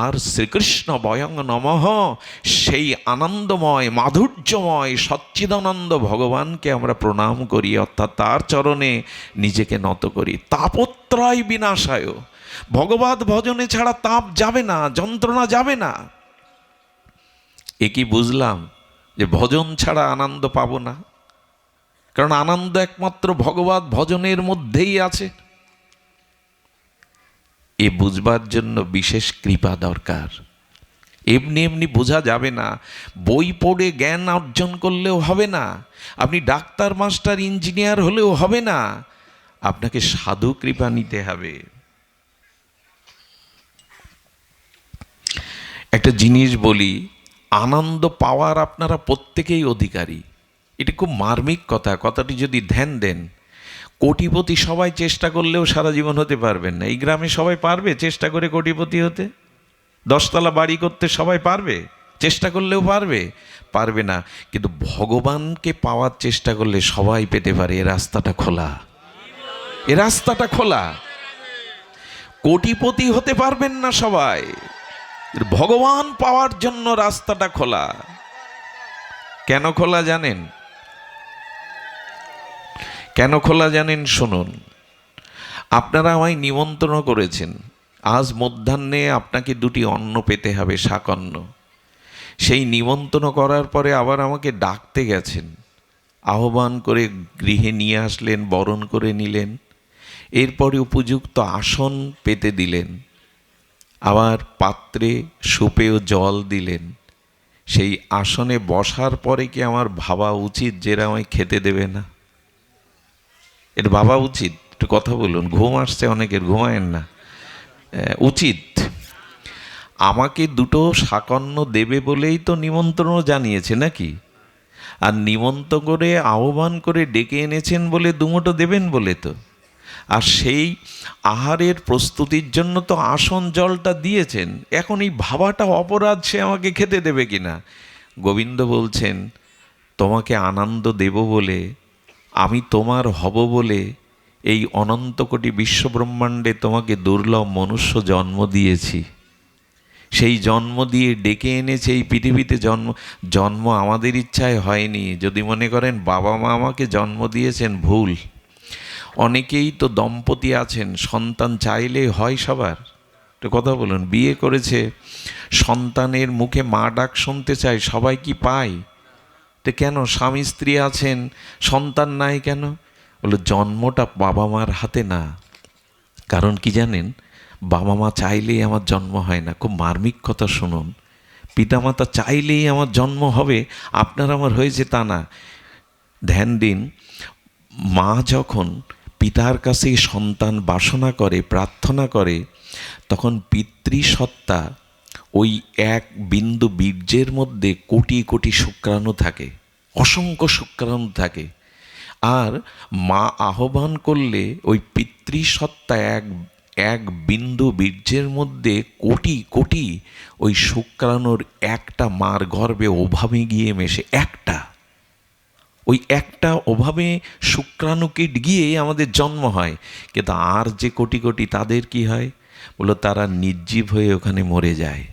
আর শ্রীকৃষ্ণ বয়ং নমঃ, সেই আনন্দময় মাধুর্যময় সচ্চিদানন্দ ভগবানকে আমরা প্রণাম করি, অর্থাৎ তার চরণে নিজেকে নত করি। তাপত্রয় বিনাশায়, ভগবত ভজনে ছাড়া তাপ যাবে না, যন্ত্রণা যাবে না। এ কি বুঝলাম যে ভজন ছাড়া আনন্দ পাবো না? কারণ আনন্দ একমাত্র ভগবত ভজনের মধ্যেই আছে। এ বুঝবার জন্য বিশেষ কৃপা দরকার। এমনি এমনি বোঝা যাবে না। বই পড়ে জ্ঞান অর্জন করলেও হবে না। আপনি ডাক্তার, মাস্টার, ইঞ্জিনিয়ার হলেও হবে না। আপনাকে সাধু কৃপা নিতে হবে। একটা জিনিস বলি, আনন্দ পাওয়ার আপনারা প্রত্যেকেই অধিকারী। এটি খুব মার্মিক কথা। কথাটি যদি ধ্যান দেন, কোটিপতি সবাই চেষ্টা করলেও সারা জীবন হতে পারবেন না। এই গ্রামে সবাই পারবে চেষ্টা করে কোটিপতি হতে? 10 তলা বাড়ি করতে সবাই পারবে? চেষ্টা করলেও পারবে না। কিন্তু ভগবানকে পাওয়ার চেষ্টা করলে সবাই পেতে পারে। এ রাস্তাটা খোলা, এ রাস্তাটা খোলা। কোটিপতি হতে পারবেন না সবাই, ভগবান পাওয়ার জন্য রাস্তাটা খোলা। কেন খোলা জানেন? কেন খোলা জানেন? শুনুন। আপনারা আমায় নিমন্ত্রণ করেছেন, আজ মধ্যাহ্নে আপনাকে 2টি অন্ন পেতে হবে, শাকন্ন। সেই নিমন্ত্রণ করার পরে আবার আমাকে ডাকতে গেছেন, আহ্বান করে গৃহে নিয়ে আসলেন, বরণ করে নিলেন। এরপরে উপযুক্ত আসন পেতে দিলেন, আবার পাত্রে সুপেয় জল দিলেন। সেই আসনে বসার পরে কি আমার ভাবা উচিত যে এরা আমায় খেতে দেবে না? এটা ভাবা উচিত? একটু কথা বলুন, ঘুম আসছে অনেকের, ঘুমায়েন না। উচিত। আমাকে দুটো শাকন্য দেবে বলেই তো নিমন্ত্রণও জানিয়েছে নাকি? আর নিমন্ত্রণ করে আহ্বান করে ডেকে এনেছেন বলে দুমুটো দেবেন বলে তো। আর সেই আহারের প্রস্তুতির জন্য তো আসন জলটা দিয়েছেন। এখন এই ভাবাটা অপরাধ সে আমাকে খেতে দেবে কিনা। গোবিন্দ বলছেন, তোমাকে আনন্দ দেব বলে, আমি তোমার হব বলে এই অনন্ত কোটি বিশ্বব্রহ্মাণ্ডে তোমাকে দুর্লভ মনুষ্য জন্ম দিয়েছি। সেই জন্ম দিয়ে ডেকে এনেছে এই পৃথিবীতে। জন্ম আমাদের ইচ্ছায় হয়নি। যদি মনে করেন বাবা মা আমাকে জন্ম দিয়েছেন, ভুল। অনেকেই তো দম্পতি আছেন, সন্তান চাইলেই হয় সবার। তো কথা বলুন, বিয়ে করেছে, সন্তানের মুখে মা ডাক শুনতে চায়, সবাই কি পায়? তো কেন স্বামী স্ত্রী আছেন, সন্তান নাই কেন? বলে জন্মটা বাবা মার হাতে না। কারণ কি জানেন, বাবা মা চাইলেই আমার জন্ম হয় না। খুব মার্মিক কথা শুনুন, পিতামাতা চাইলেই আমার জন্ম হবে, আপনার আমার হয়েছে তা না। ধ্যান দিন, মা যখন পিতার কাছে সন্তান বাসনা করে, প্রার্থনা করে, তখন পিতৃসত্তা ওই এক বিন্দু বীর্যের মধ্যে কোটি কোটি শুক্রাণু থাকে, অসংখ্য শুক্রাণু থাকে। আর মা আহ্বান করলে ওই পিতৃসত্তা এক বিন্দু বীর্যের মধ্যে কোটি কোটি ওই শুক্রাণুর একটা মার গর্ভে ওভাবে গিয়ে মেশে। ওই একটা ওভাবে শুক্রাণুকে গিয়ে আমাদের জন্ম হয়। কিন্তু আর যে কোটি কোটি, তাদের কি হয়? বলো, তারা নির্জীব হয়ে ওখানে মরে যায়।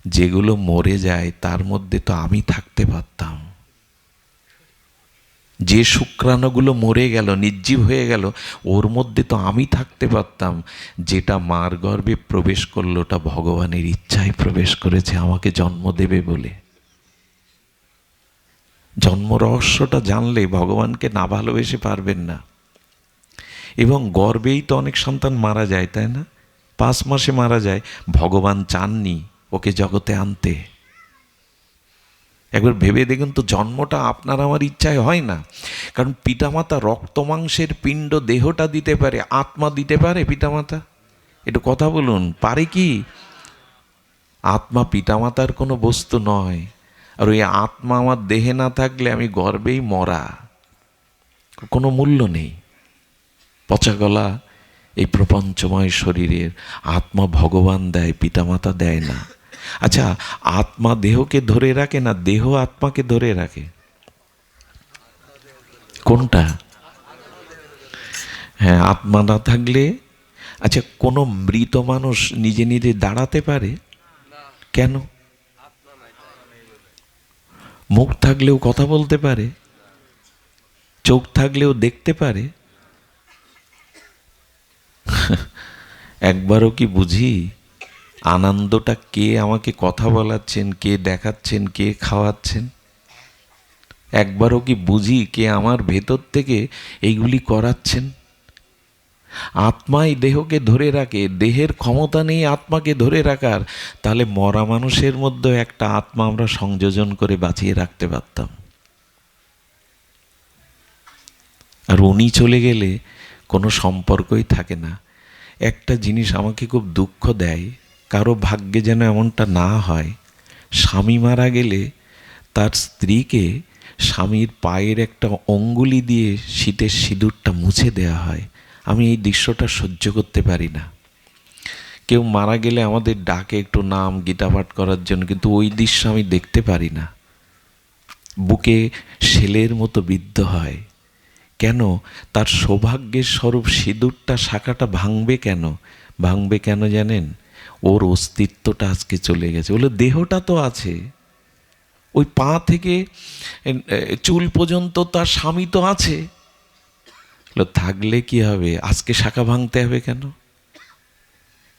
যেগুলো মরে যায় তার মধ্যে তো আমি থাকতে পারতাম। যে শুক্রাণুগুলো মরে গেল, নির্জীব হয়ে গেল, ওর মধ্যে তো আমি থাকতে পারতাম। যেটা মার গর্ভে প্রবেশ করলো, ওটা ভগবানের ইচ্ছায় প্রবেশ করেছে আমাকে জন্ম দেবে বলে। জন্ম রহস্যটা জানলে ভগবানকে না ভালোবেসে পারবেন না। এবং গর্ভেই তো অনেক সন্তান মারা যায়, তাই না? 5 মাসে মারা যায়। ভগবান চাননি ওকে জগতে আনতে। একবার ভেবে দেখুন তো, জন্মটা আপনার আমার ইচ্ছায় হয় না। কারণ পিতামাতা রক্ত মাংসের পিণ্ড দেহটা দিতে পারে, আত্মা দিতে পারে পিতামাতা? একটু কথা বলুন, পারে কি? আত্মা পিতামাতার কোনো বস্তু নয়। আর ওই আত্মা আমার দেহে না থাকলে আমি গর্ভেই মরা, কোনো মূল্য নেই। পচা গলা এই প্রপঞ্চময় শরীরের আত্মা ভগবান দেয়, পিতামাতা দেয় না। আচ্ছা, আত্মা দেহকে ধরে রাখে না দেহ আত্মাকে ধরে রাখে? কোনটা? হ্যাঁ, আত্মা না থাকলে। আচ্ছা, কোনো মৃত মানুষ নিজে নিজে দাঁড়াতে পারে কেন? মুখ থাকলেও কথা বলতে পারে, চোখ থাকলেও দেখতে পারে। একবারও কি বুঝি আনন্দটা কে আমাকে কথা বলাচ্ছেন, কে দেখাচ্ছেন, কে খাওয়াচ্ছেন? একবারও কি বুঝি কে আমার ভেতর থেকে এইগুলি করাচ্ছেন? আত্মাই দেহকে ধরে রাখে, দেহের ক্ষমতা নেই আত্মাকে ধরে রাখার। তাহলে মরা মানুষের মধ্যে একটা আত্মা আমরা সংযোজন করে বাঁচিয়ে রাখতে পারতাম। আর উনি চলে গেলে কোনো সম্পর্কই থাকে না। একটা জিনিস আমাকে খুব দুঃখ দেয়, কারো ভাগ্যে যেন এমনটা না হয়। স্বামী মারা গেলে তার স্ত্রীকে স্বামীর পায়ের একটা অঙ্গুলি দিয়ে শীতের সিঁদুরটা মুছে দেওয়া হয়। আমি এই দৃশ্যটা সহ্য করতে পারি না। কেউ মারা গেলে আমাদের ডাকে একটু নাম গীতা পাঠ করার জন্য, কিন্তু ওই দৃশ্য আমি দেখতে পারি না। বুকে শেলের মতো বিদ্ধ হয়। কেন? তার সৌভাগ্যের স্বরূপ সিঁদুরটা, শাখাটা ভাঙবে কেন? ভাঙবে কেন জানেন? ওর অস্তিত্বটা আজকে চলে গেছে। বলে দেহটা তো আছে, ওই পা থেকে চুল পর্যন্ত তার স্বামী তো আছে। থাকলে কি হবে? আজকে শাখা ভাঙতে হবে কেন?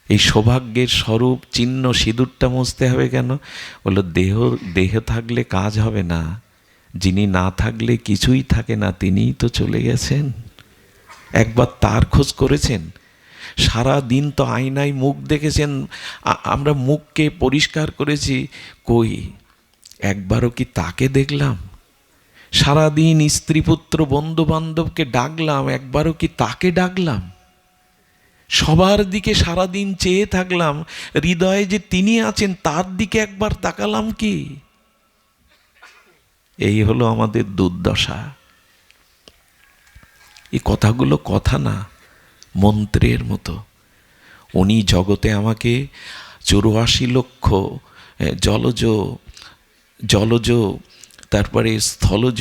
এই সৌভাগ্যের স্বরূপ চিহ্ন সিঁদুরটা মুছতে হবে কেন? বললো দেহ থাকলে কাজ হবে না। যিনি না থাকলে কিছুই থাকে না, তিনিই তো চলে গেছেন। একবার তার খোঁজ করেছেন? সারা দিন তো আয়নায় মুখ দেখেছেন, আমরা মুখকে পরিষ্কার করেছি, কই একবারও কি তাকে দেখলাম? সারাদিন স্ত্রী পুত্র বন্ধু বান্ধবকে ডাকলাম, একবারও কি তাকে ডাকলাম? সবার দিকে সারাদিন চেয়ে থাকলাম, হৃদয়ে যে তিনি আছেন তার দিকে একবার তাকালাম কি? এই হলো আমাদের দুর্দশা। এই কথাগুলো কথা না, মন্ত্রের মতো। উনি জগতে আমাকে 84 লক্ষ জলজ তারপরে স্থলজ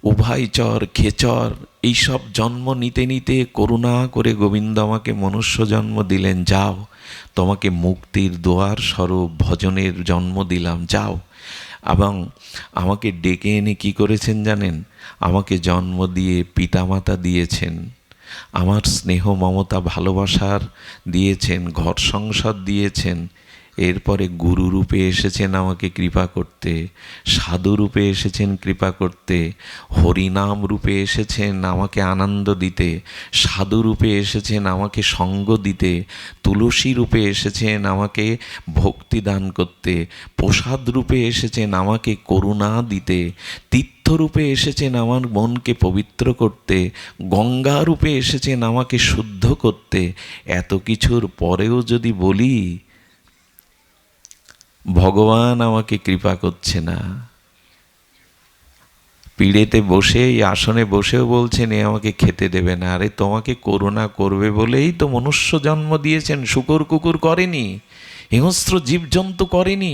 উভয়চর খেচর এইসব জন্ম নিতে নিতে করুণা করে গোবিন্দ আমাকে মনুষ্য জন্ম দিলেন। যাও, তোমাকে মুক্তির দুয়ার স্বরূপ ভজনের জন্ম দিলাম, যাও। এবং আমাকে ডেকে এনে কি করেছেন জানেন? আমাকে জন্ম দিয়ে পিতামাতা দিয়েছেন, আমার স্নেহ মমতা ভালোবাসার দিয়েছেন, ঘর সংসার দিয়েছেন। এরপরে গুরু রূপে এসেছেন আমাকে কৃপা করতে, সাধু রূপে এসেছেন কৃপা করতে, হরিনাম রূপে এসেছেন আমাকে আনন্দ দিতে, সাধু রূপে এসেছেন আমাকে সঙ্গ দিতে, তুলসী রূপে এসেছেন আমাকে ভক্তি দান করতে, প্রসাদ রূপে এসেছেন আমাকে করুণা দিতে, তীর্থরূপে এসেছেন আমার মনকে পবিত্র করতে, গঙ্গা রূপে এসেছেন আমাকে শুদ্ধ করতে। এত কিছুর পরেও যদি বলি ভগবান আমাকে কৃপা করছে না, পিড়েতে বসে এই আসনে বসেও বলছেন এ আমাকে খেতে দেবে না। আরে তোমাকে করুণা করবে বলেই তো মনুষ্য জন্ম দিয়েছেন, শূকর কুকুর করেনি, হিংস্র জীবজন্তু করেনি।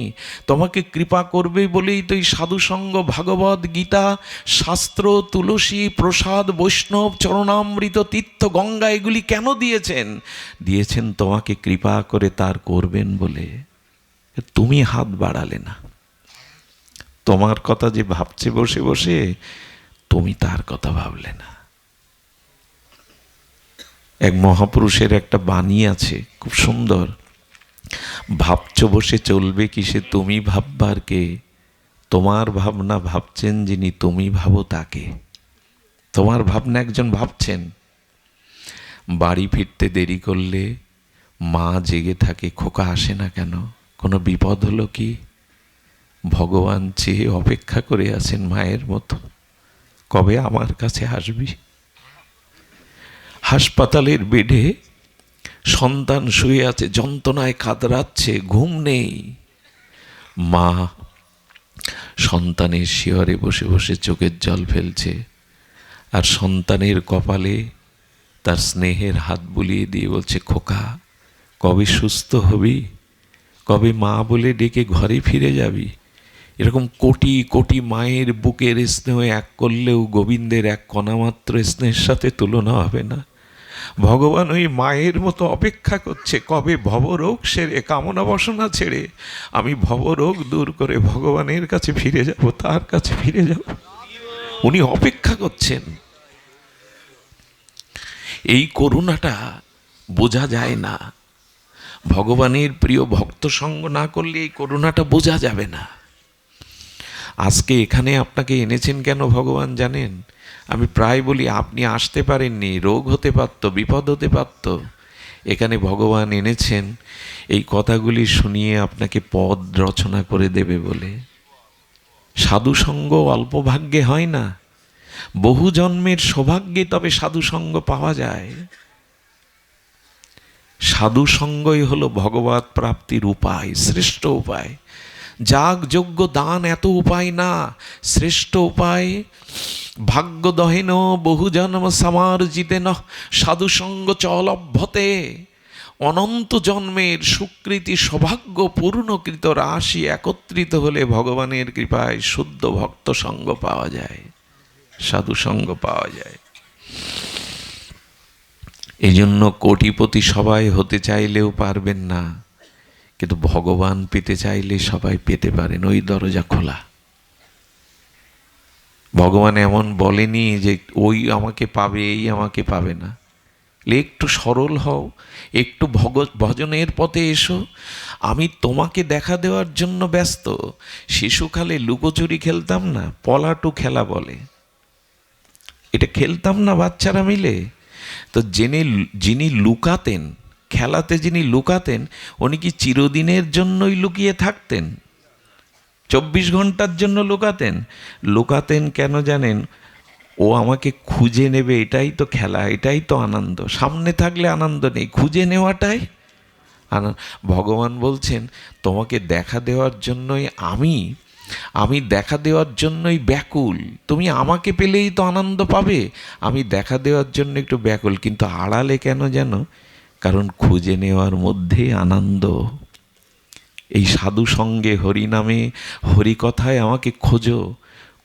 তোমাকে কৃপা করবে বলেই তো এই সাধুসঙ্গ, ভাগবত গীতা, শাস্ত্র, তুলসী, প্রসাদ, বৈষ্ণব, চরণামৃত, তীর্থ, গঙ্গা এগুলি কেন দিয়েছেন? দিয়েছেন তোমাকে কৃপা করে তার করবেন বলে। তুমি হাত বাড়ালে না, তোমার কথা যে ভাবছে বসে বসে, তুমি তার কথা ভাবলে না। এক মহাপুরুষের একটা বাণী আছে, খুব সুন্দর। ভাবছ বসে চলবে কিসে, তুমি ভাববার কে? তোমার ভাবনা ভাবছেন যিনি, তুমি ভাবো তাকে। তোমার ভাবনা একজন ভাবছেন। বাড়ি ফিরতে দেরি করলে মা জেগে থাকে, খোকা আসে না কেন? কোনো বিপদ হলো কি? ভগবান চেয়ে অপেক্ষা করে আছেন মায়ের মতো, কবে আমার কাছে আসবি? হাসপাতালের বেডে সন্তান শুয়ে আছে, যন্ত্রণায় কাতরাচ্ছে, ঘুম নেই। মা সন্তানের শিয়রে বসে বসে চোখের জল ফেলছে, আর সন্তানের কপালে তার স্নেহের হাত বুলিয়ে দিয়ে বলছে, খোকা কবে সুস্থ হবি? কবে মা বলে ডেকে ঘরে ফিরে যাবি? এরকম কোটি কোটি মায়ের বুকের স্নেহ এক করলেও গোবিন্দের এক কণামাত্র স্নেহের সাথে তুলনা হবে না। ভগবান ওই মায়ের মতো অপেক্ষা করছে, কবে ভবরোগ সেরে, কামনা বাসনা ছেড়ে আমি ভবরোগ দূর করে ভগবানের কাছে ফিরে যাব, তার কাছে ফিরে যাব। উনি অপেক্ষা করছেন। এই করুণাটা বোঝা যায় না। ভগবানের প্রিয় ভক্ত সঙ্গ না করলে এই করুণাটা বোঝা যাবে না। আজকে এখানে আপনাকে এনেছেন কেন ভগবান জানেন? আমি প্রায় বলি আপনি আসতে পারেননি, রোগ হতে পারত, বিপদ হতে পারত। এখানে ভগবান এনেছেন এই কথাগুলি শুনিয়ে আপনাকে পদ রচনা করে দেবে বলে। সাধুসঙ্গ অল্প ভাগ্যে হয় না, বহু জন্মের সৌভাগ্যে তবে সাধুসঙ্গ পাওয়া যায়। সাধুসঙ্গই হলো ভগবৎ প্রাপ্তির উপায়, শ্রেষ্ঠ উপায়। যাগ যজ্ঞ দান এত উপায় না, শ্রেষ্ঠ উপায়। ভাগ্য দহেন বহু জন্ম সমার্জিতেন সাধুসঙ্গ চলভ্যতে। অনন্ত জন্মের সুকৃতি সৌভাগ্য পূর্ণকৃত রাশি একত্রিত হলে ভগবানের কৃপায় শুদ্ধ ভক্ত সঙ্গ পাওয়া যায়, সাধুসঙ্গ পাওয়া যায়। এই জন্য কোটিপতি সবাই হতে চাইলেও পারবেন না, কিন্তু ভগবান পেতে চাইলে সবাই পেতে পারেন, ওই দরজা খোলা। ভগবান এমন বলেনি যে ওই আমাকে পাবে, এই আমাকে পাবে না। একটু সরল হও, একটু ভজনের পথে এসো, আমি তোমাকে দেখা দেওয়ার জন্য ব্যস্ত। শিশুকালে লুকোচুরি খেলতাম না, পলাটু খেলা বলে, এটা খেলতাম না বাচ্চারা মিলে? তো যিনি লুকাতেন, খেলাতে যিনি লুকাতেন, উনি কি চিরদিনের জন্যই লুকিয়ে থাকতেন? 24 ঘন্টার জন্য লুকাতেন কেন জানেন? ও আমাকে খুঁজে নেবে, এটাই তো খেলা, এটাই তো আনন্দ। সামনে থাকলে আনন্দ নেই, খুঁজে নেওয়াটাই আনন্দ। ভগবান বলছেন তোমাকে দেখা দেওয়ার জন্যই আমি দেখা দেওয়ার জন্যই ব্যাকুল। তুমি আমাকে পেলেই তো আনন্দ পাবে, আমি দেখা দেওয়ার জন্য একটু ব্যাকুল। কিন্তু আড়ালে কেন জানো? কারণ খুঁজে নেওয়ার মধ্যেই আনন্দ। এই সাধু সঙ্গে, হরি নামে, হরি কথায় আমাকে খোঁজো,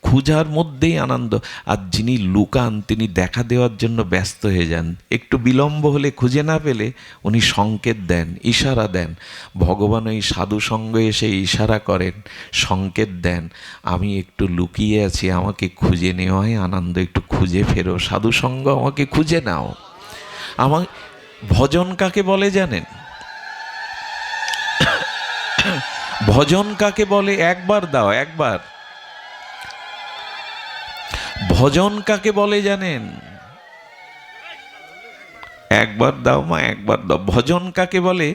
খুঁজার মধ্যেই আনন্দ। আর যিনি লুকান তিনি দেখা দেওয়ার জন্য ব্যস্ত হয়ে যান। একটু বিলম্ব হলে, খুঁজে না পেলে উনি সংকেত দেন, ইশারা দেন। ভগবান ওই সাধু সঙ্গে এসে ইশারা করেন, সংকেত দেন, আমি একটু লুকিয়ে আছি, আমাকে খুঁজে নেওয়াই আনন্দ, একটু খুঁজে ফেরো, সাধু সঙ্গ আমাকে খুঁজে নাও। আমার ভজন কাকে বলে জানেন? ভজন কাকে বলে? একবার দাও, একবার। ভজন কাকে বলে জানেন? একবার দাও মা, একবার দাও। ভজন কাকে বলে?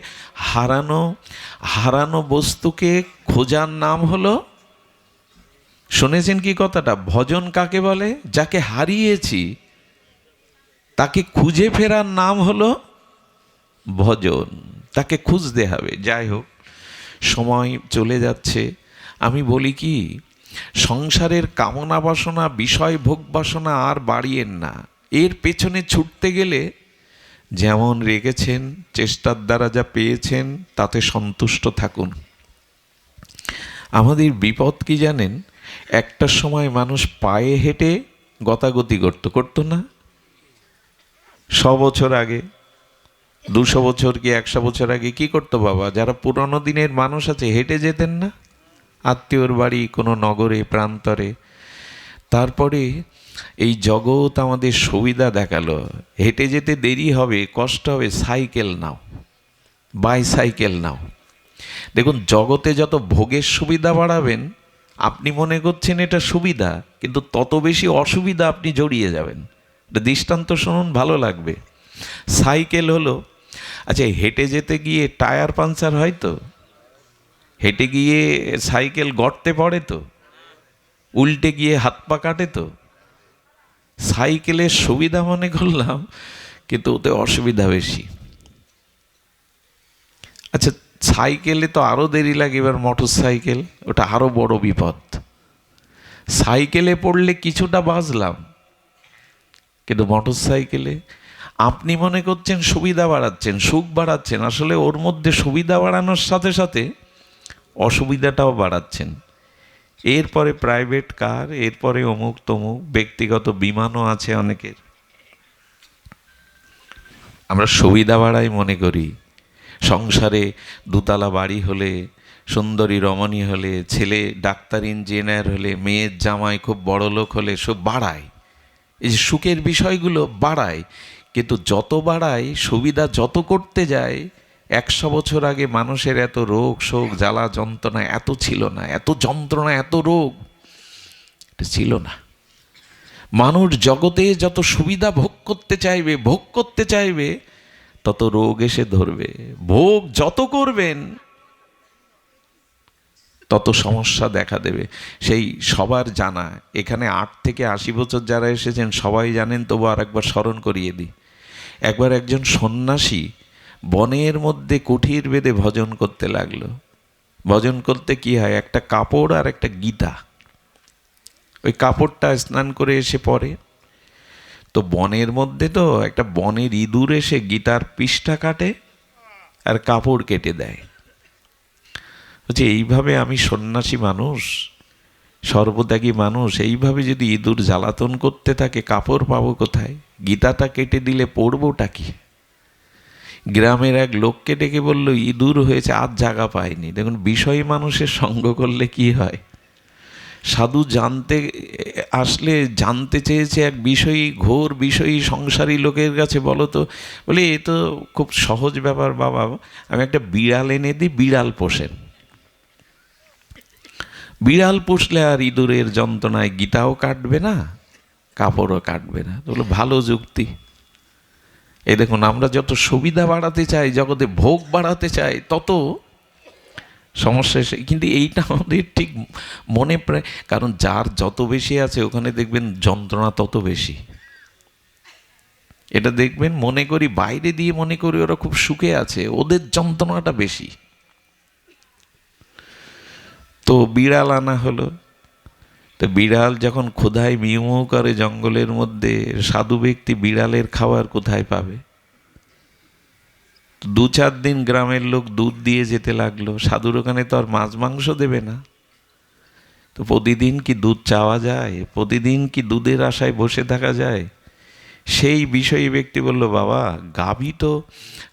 হারানো বস্তুকে খোঁজার নাম হলো, শুনেছেন কি কথাটা? ভজন কাকে বলে? যাকে হারিয়েছি তাকে খুঁজে ফেরার নাম হলো ভজন। তাকে খুঁজতে হবে। যাই হোক, সময় চলে যাচ্ছে। আমি বলি কি, সংসারের কামনা বাসনা, বিষয় ভোগ বাসনা আর বাড়িয়েন না। এর পেছনে ছুটতে গেলে যেমন রেখেছেন, চেষ্টার দ্বারা যা পেয়েছেন তাতে সন্তুষ্ট থাকুন। আমাদের বিপদ কি জানেন? একটা সময় মানুষ পায়ে হেঁটে গতাগতি করতো না? 100 বছর আগে, 200 বছর কি 100 বছর আগে কি করতো বাবা? যারা পুরনো দিনের মানুষ আছে, হেঁটে যেতেন না আত্মীয়র বাড়ি, কোনো নগরে প্রান্তরে। তারপরে এই জগৎ আমাদের সুবিধা দেখালো, হেঁটে যেতে দেরি হবে, কষ্ট হবে, সাইকেল নাও, বাইসাইকেল নাও। দেখুন, জগতে যত ভোগের সুবিধা বাড়াবেন, আপনি মনে করছেন এটা সুবিধা, কিন্তু তত বেশি অসুবিধা আপনি জড়িয়ে যাবেন। দৃষ্টান্ত শুনুন, ভালো লাগবে। সাইকেল হলো, আচ্ছা, হেঁটে যেতে গিয়ে টায়ার পাংচার হয় তো? হেঁটে গিয়ে সাইকেল গর্তে পড়ে তো? উল্টে গিয়ে হাত পা কাটে তো? সাইকেলের সুবিধা মনে করলাম, কিন্তু ওতে অসুবিধা বেশি। আচ্ছা, সাইকেলে তো আরও দেরি লাগে, এবার মোটর সাইকেল, ওটা আরও বড় বিপদ। সাইকেলে পড়লে কিছুটা বাঁচলাম, কিন্তু মোটর সাইকেলে আপনি মনে করছেন সুবিধা বাড়াচ্ছেন, সুখ বাড়াচ্ছেন, আসলে ওর মধ্যে সুবিধা বাড়ানোর সাথে সাথে অসুবিধাটাও বাড়াচ্ছেন। এরপরে প্রাইভেট কার, এরপরে অমুক তমুক, ব্যক্তিগত বিমানও আছে অনেকের। আমরা সুবিধা বাড়াই মনে করি। সংসারে দুতলা বাড়ি হলে, সুন্দরী রমণী হলে, ছেলে ডাক্তার ইঞ্জিনিয়ার হলে, মেয়ের জামাই খুব বড় লোক হলে, সব বাড়ায়। এই যে সুখের বিষয়গুলো বাড়ায়, কিন্তু যত বাড়ায়, সুবিধা যত করতে যায়, 100 বছর আগে মানুষের এত রোগ শোক জ্বালা যন্ত্রণা এত ছিল না, এত যন্ত্রণা এত রোগ এটা ছিল না। মানুষ জগতে যত সুবিধা ভোগ করতে চাইবে তত রোগ এসে ধরবে। ভোগ যত করবেন তত সমস্যা দেখা দেবে। সেই সবার জানা, এখানে 8 থেকে 80 বছর যারা এসেছেন সবাই জানেন, তবু আর একবার স্মরণ করিয়ে দিই। একবার একজন সন্ন্যাসী বনের মধ্যে কুঠির বেঁধে ভজন করতে লাগলো। ভজন করতে কি হয়, একটা কাপড় আর একটা গীতা, ওই কাপড়টা স্নান করে এসে পরে, তো বনের মধ্যে তো একটা বনের ইঁদুর এসে গীতার পৃষ্ঠা কাটে আর কাপড় কেটে দেয়। বলছে, এইভাবে আমি সন্ন্যাসী মানুষ, সর্বত্যাগী মানুষ, এইভাবে যদি ইঁদুর জ্বালাতন করতে থাকে, কাপড় পাবো কোথায়? গীতাটা কেটে দিলে পড়বোটা কি? গ্রামের এক লোককে ডেকে বলল, ইঁদুর হয়েছে, আজ জায়গা পায়নি। দেখুন, বিষয়ী মানুষের সঙ্গ করলে কি হয়। সাধু আসলে জানতে চেয়েছে এক বিষয়ী, ঘোর বিষয়ী সংসারী লোকের কাছে, বলো তো। বলে, এ তো খুব সহজ ব্যাপার বাবা, আমি একটা বিড়াল এনে দিই, বিড়াল পোষেন। বিড়াল পুষলে আর ইঁদুরের যন্ত্রণায় গীতাও কাটবে না, কাপড়ও কাটবে না। বলো, ভালো যুক্তি। এই দেখুন, আমরা যত সুবিধা বাড়াতে চাই, জগতে ভোগ বাড়াতে চাই, তত সমস্যা এসে, কিন্তু এইটা আমাদের ঠিক মনে কারণ যার যত বেশি আছে ওখানে দেখবেন যন্ত্রণা তত বেশি। এটা দেখবেন, মনে করি বাইরে দিয়ে মনে করি ওরা খুব সুখে আছে, ওদের যন্ত্রণাটা বেশি। তো বিড়াল আনা হলো, তো বিড়াল যখন ক্ষুধায় মিউ মিউ করে জঙ্গলের মধ্যে, সাধু ব্যক্তি বিড়ালের খাবার কোথায় পাবে? 2-4 দিন গ্রামের লোক দুধ দিয়ে যেতে লাগলো, সাধুর ওখানে তো আর মাছ মাংস দেবে না। তো প্রতিদিন কি দুধ চাওয়া যায়? প্রতিদিন কি দুধের আশায় বসে থাকা যায়? সেই বিষয়ী ব্যক্তি বলল, বাবা, গাভী তো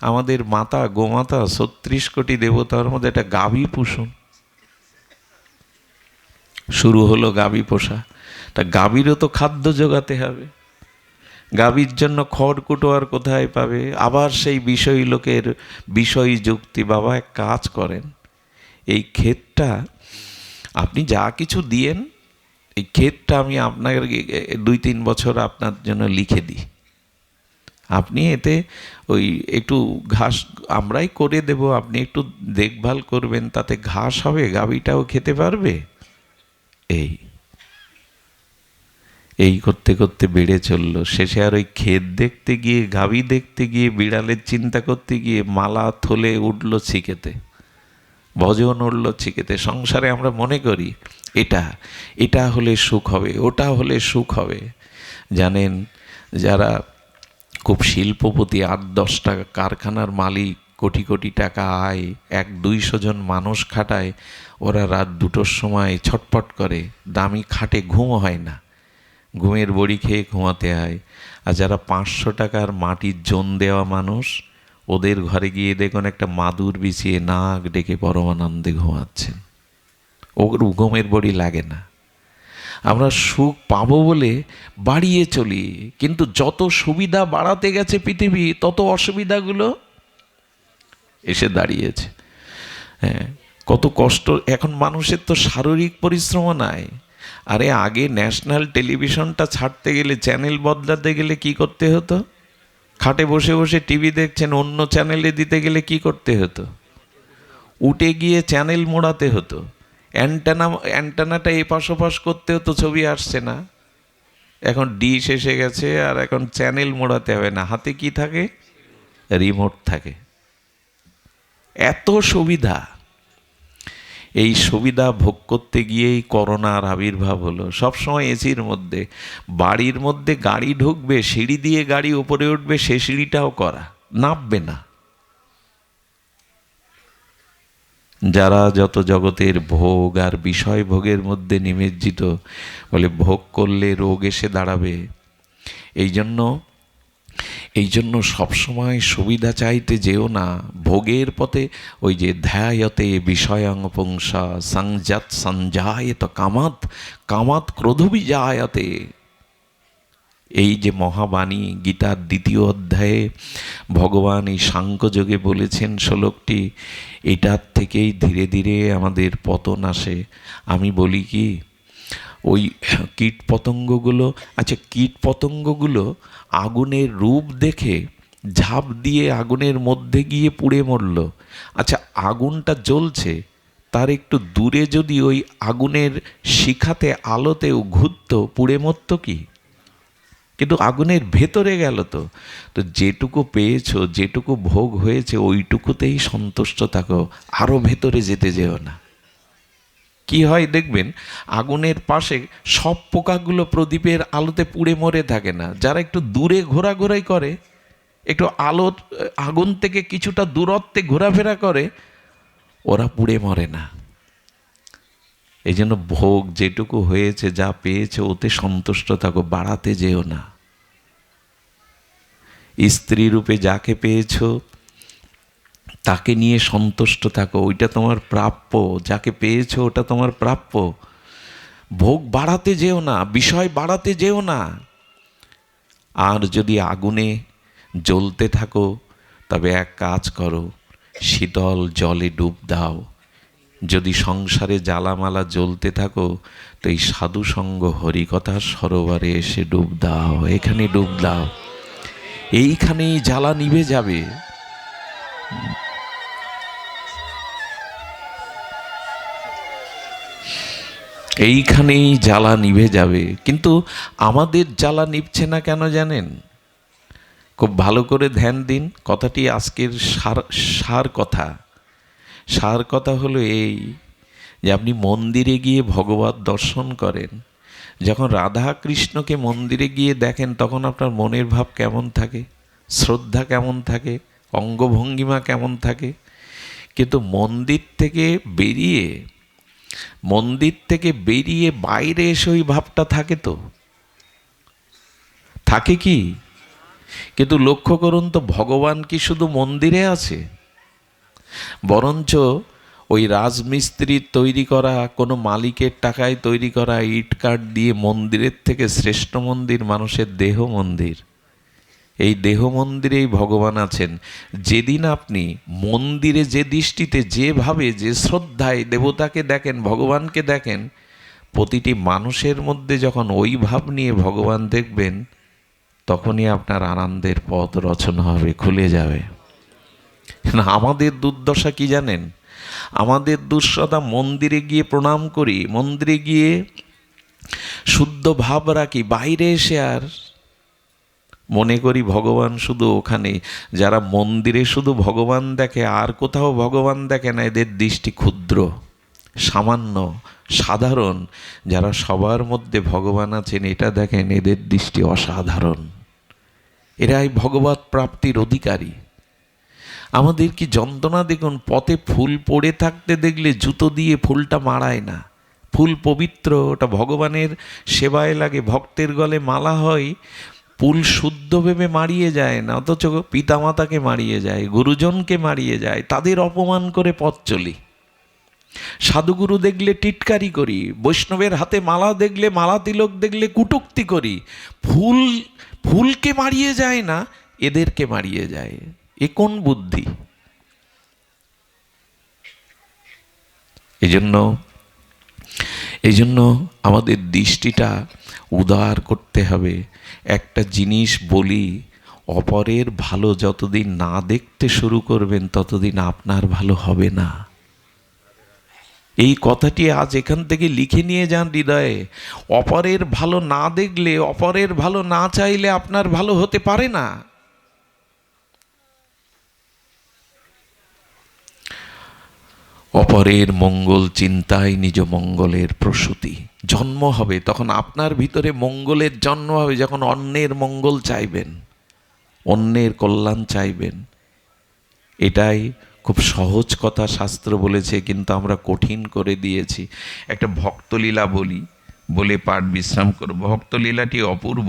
আমাদের মাতা, গোমাতা, 36 কোটি দেবতার মধ্যে একটা গাভী পুষুন। শুরু হলো গাভী পোষা। তা গাভীরও তো খাদ্য জোগাতে হবে, গাভীর জন্য খড়কুটো আর কোথায় পাবে? আবার সেই বিষয়ী লোকের বিষয়ী যুক্তি, বাবা এক কাজ করেন, এই ক্ষেতটা আপনি যা কিছু দিয়েন, এই ক্ষেতটা আমি আপনার 2-3 বছর আপনার জন্য লিখে দিই, আপনি এতে ওই একটু ঘাস আমরাই করে দেব, আপনি একটু দেখভাল করবেন, তাতে ঘাস হবে, গাভীটাও খেতে পারবে। এই করতে করতে বেড়ে চললো। শেষে আর ওই ক্ষেত দেখতে গিয়ে, গাভী দেখতে গিয়ে, বিড়ালের চিন্তা করতে গিয়ে মালা থলে উঠল ছিকেতে, ভজন উঠল ছিকেতে। সংসারে আমরা মনে করি এটা হলে সুখ হবে, ওটা হলে সুখ হবে। জানেন, যারা খুব শিল্পপতি, 8-10টা কারখানার মালিক, কোটি কোটি টাকা আয়, 100-200 জন মানুষ খাটায়, ওরা রাত 2টোর সময় ছটপট করে, দামি খাটে ঘুম হয় না, ঘুমের বড়ি খেয়ে ঘুমাতে হয়। আর যারা 500 টাকার মাটির জোন দেওয়া মানুষ, ওদের ঘরে গিয়ে দেখুন একটা মাদুর বিছিয়ে নাক ডেকে পরমানন্দে ঘুমাচ্ছেন, ওর ঘুমের বড়ি লাগে না। আমরা সুখ পাবো বলে বাড়িয়ে চলি, কিন্তু যত সুবিধা বাড়াতে গেছে পৃথিবী, তত অসুবিধাগুলো এসে দাঁড়িয়েছে। হ্যাঁ, কত কষ্ট। এখন মানুষের তো শারীরিক পরিশ্রমও নাই। আরে আগে ন্যাশনাল টেলিভিশনটা ছাড়তে গেলে, চ্যানেল বদলাতে গেলে কি করতে হতো? খাটে বসে বসে টিভি দেখছেন, অন্য চ্যানেলে দিতে গেলে কি করতে হতো? উঠে গিয়ে চ্যানেল মোড়াতে হতো, অ্যান্টেনাটা এপাশ ওপাশ করতে হতো, ছবি আসছে না। এখন ডিশ এসে গেছে, আর এখন চ্যানেল মোড়াতে হবে না, হাতে কি থাকে? রিমোট থাকে। এত সুবিধা। এই সুবিধা ভোগ করতে গিয়েই করোনার আবির্ভাব হলো। সবসময় এসির মধ্যে, বাড়ির মধ্যে গাড়ি ঢুকবে, সিঁড়ি দিয়ে গাড়ি উপরে উঠবে, সে সিঁড়িটাও করা, নামবে না। যারা যত জগতের ভোগ আর বিষয় ভোগের মধ্যে নিমজ্জিত, বলে ভোগ করলে রোগ এসে দাঁড়াবে। এই জন্য সবসময় সুবিধা চাইতে যেও না। ভোগের পথে ওই যে ধ্যায়তে বিষয়ং পুংসা সংজাত সঞ্জায়ত কামাত কামাত ক্রোধবিজায়তে, এই যে মহাবাণী, গীতার 2য় অধ্যায়ে ভগবান এই সাংখ্যযোগে বলেছেন শ্লোকটি, এটার থেকেই ধীরে ধীরে আমাদের পতন আসে। আমি বলি কি, ওই কীটপতঙ্গগুলো, আচ্ছা কীটপতঙ্গগুলো আগুনের রূপ দেখে ঝাঁপ দিয়ে আগুনের মধ্যে গিয়ে পুড়ে মরল। আচ্ছা, আগুনটা জ্বলছে, তার একটু দূরে যদি ওই আগুনের শিখাতে আলোতেও ঘুরত, পুড়ে মরত কি? কিন্তু আগুনের ভেতরে গেল তো। তো যেটুকু পেয়েছো, যেটুকু ভোগ হয়েছে, ওইটুকুতেই সন্তুষ্ট থাকো, আরও ভেতরে যেতে যেও না। কি হয় দেখবেন, আগুনের পাশে সব পোকাগুলো প্রদীপের আলোতে পুড়ে মরে থাকে না। যারা একটু দূরে ঘোরাঘুরি করে, একটু আলোর আগুন থেকে কিছুটা দূরত্বে ঘোরাফেরা করে, ওরা পুড়ে মরে না। এই জন্য ভোগ যেটুকু হয়েছে, যা পেয়েছে, ওতে সন্তুষ্ট থাকো, বাড়াতে যেও না। স্ত্রী রূপে যাকে পেয়েছো তাকে নিয়ে সন্তুষ্ট থাকো, ওইটা তোমার প্রাপ্য। যাকে পেয়েছো ওটা তোমার প্রাপ্য। ভোগ বাড়াতে যেও না, বিষয় বাড়াতে যেও না। আর যদি আগুনে জ্বলতে থাকো, তবে এক কাজ করো, শীতল জলে ডুব দাও। যদি সংসারে জ্বালামালা জ্বলতে থাকো, তো এই সাধুসঙ্গ হরিকথার সরোবরে এসে ডুব দাও, এখানে ডুব দাও। এইখানেই জ্বালা নিভে যাবে। এইখানেই জ্বালা নিভে যাবে। কিন্তু আমাদের জ্বালা নিভছে না কেন জানেন? খুব ভালো করে ধ্যান দিন, কথাটি আজকের সার কথা। সার কথা হলো এই, যে আপনি মন্দিরে গিয়ে ভগবত দর্শন করেন, যখন রাধা কৃষ্ণকে মন্দিরে গিয়ে দেখেন তখন আপনার মনের ভাব কেমন থাকে, শ্রদ্ধা কেমন থাকে, অঙ্গভঙ্গিমা কেমন থাকে। কিন্তু মন্দির থেকে বেরিয়ে বাইরে এসে ওই ভাবটা থাকে তো, থাকে কি? কিন্তু লক্ষ্য করুন তো, ভগবান কি শুধু মন্দিরে আছে? বরঞ্চ ওই রাজমিস্ত্রির তৈরি করা, কোনো মালিকের টাকায় তৈরি করা ইট কাঠ দিয়ে মন্দিরের থেকে শ্রেষ্ঠ মন্দির মানুষের দেহ মন্দির। এই দেহ মন্দিরেই ভগবান আছেন। যেদিন আপনি মন্দিরে যে দৃষ্টিতে, যেভাবে, যে শ্রদ্ধায় দেবতাকে দেখেন, ভগবানকে দেখেন, প্রতিটি মানুষের মধ্যে যখন ওই ভাব নিয়ে ভগবান দেখবেন, তখনই আপনার আনন্দের পথ রচনা হবে, খুলে যাবে। না, আমাদের দুর্দশা কি জানেন? আমাদের দুঃসদা মন্দিরে গিয়ে প্রণাম করি, মন্দিরে গিয়ে শুদ্ধ ভাব রাখি, বাইরে এসে আর মনে করি ভগবান শুধু ওখানে। যারা মন্দিরে শুধু ভগবান দেখে আর কোথাও ভগবান দেখে না, এদের দৃষ্টি ক্ষুদ্র, সামান্য, সাধারণ। যারা সবার মধ্যে ভগবান আছেন এটা দেখেন, এদের দৃষ্টি অসাধারণ। এরাই ভগবত প্রাপ্তির অধিকারী। আমাদের কি যন্ত্রণা দেখুন, পথে ফুল পড়ে থাকতে দেখলে জুতো দিয়ে ফুলটা মারায় না। ফুল পবিত্র, ওটা ভগবানের সেবায় লাগে, ভক্তের গলে মালা হয়, ফুল শুদ্ধ ভেবে মারিয়ে যায় না, অথচ পিতামাতাকে মারিয়ে যায়, গুরুজনকে মারিয়ে যায়, তাদের অপমান করে পথ চলি। সাধুগুরু দেখলে টিটকারি করি, বৈষ্ণবের হাতে মালা দেখলে, মালা তিলক দেখলে কুটুক্তি করি। ফুলকে মারিয়ে যায় না, এদেরকে মারিয়ে যায়। এ কোন বুদ্ধি? এই জন্য আমাদের দৃষ্টিটা উদার করতে হবে। একটা জিনিস বলি, অপরের ভালো যতদিন না দেখতে শুরু করবেন ততদিন আপনার ভালো হবে না। এই কথাটি আজ এখান থেকে লিখে নিয়ে যান হৃদয়ে। অপরের ভালো না দেখলে, অপরের ভালো না চাইলে আপনার ভালো হতে পারে না। অপরের মঙ্গল চিন্তায় নিজ মঙ্গলের প্রসূতি। জন্ম হবে তখন আপনার ভিতরে মঙ্গলের জন্ম হবে, যখন অন্যের মঙ্গল চাইবেন, অন্যের কল্যাণ চাইবেন। এটাই খুব সহজ কথা শাস্ত্র বলেছে, কিন্তু আমরা কঠিন করে দিয়েছি। একটা ভক্তলীলা বলে পাঠ বিশ্রাম করব। ভক্তলীলাটি অপূর্ব।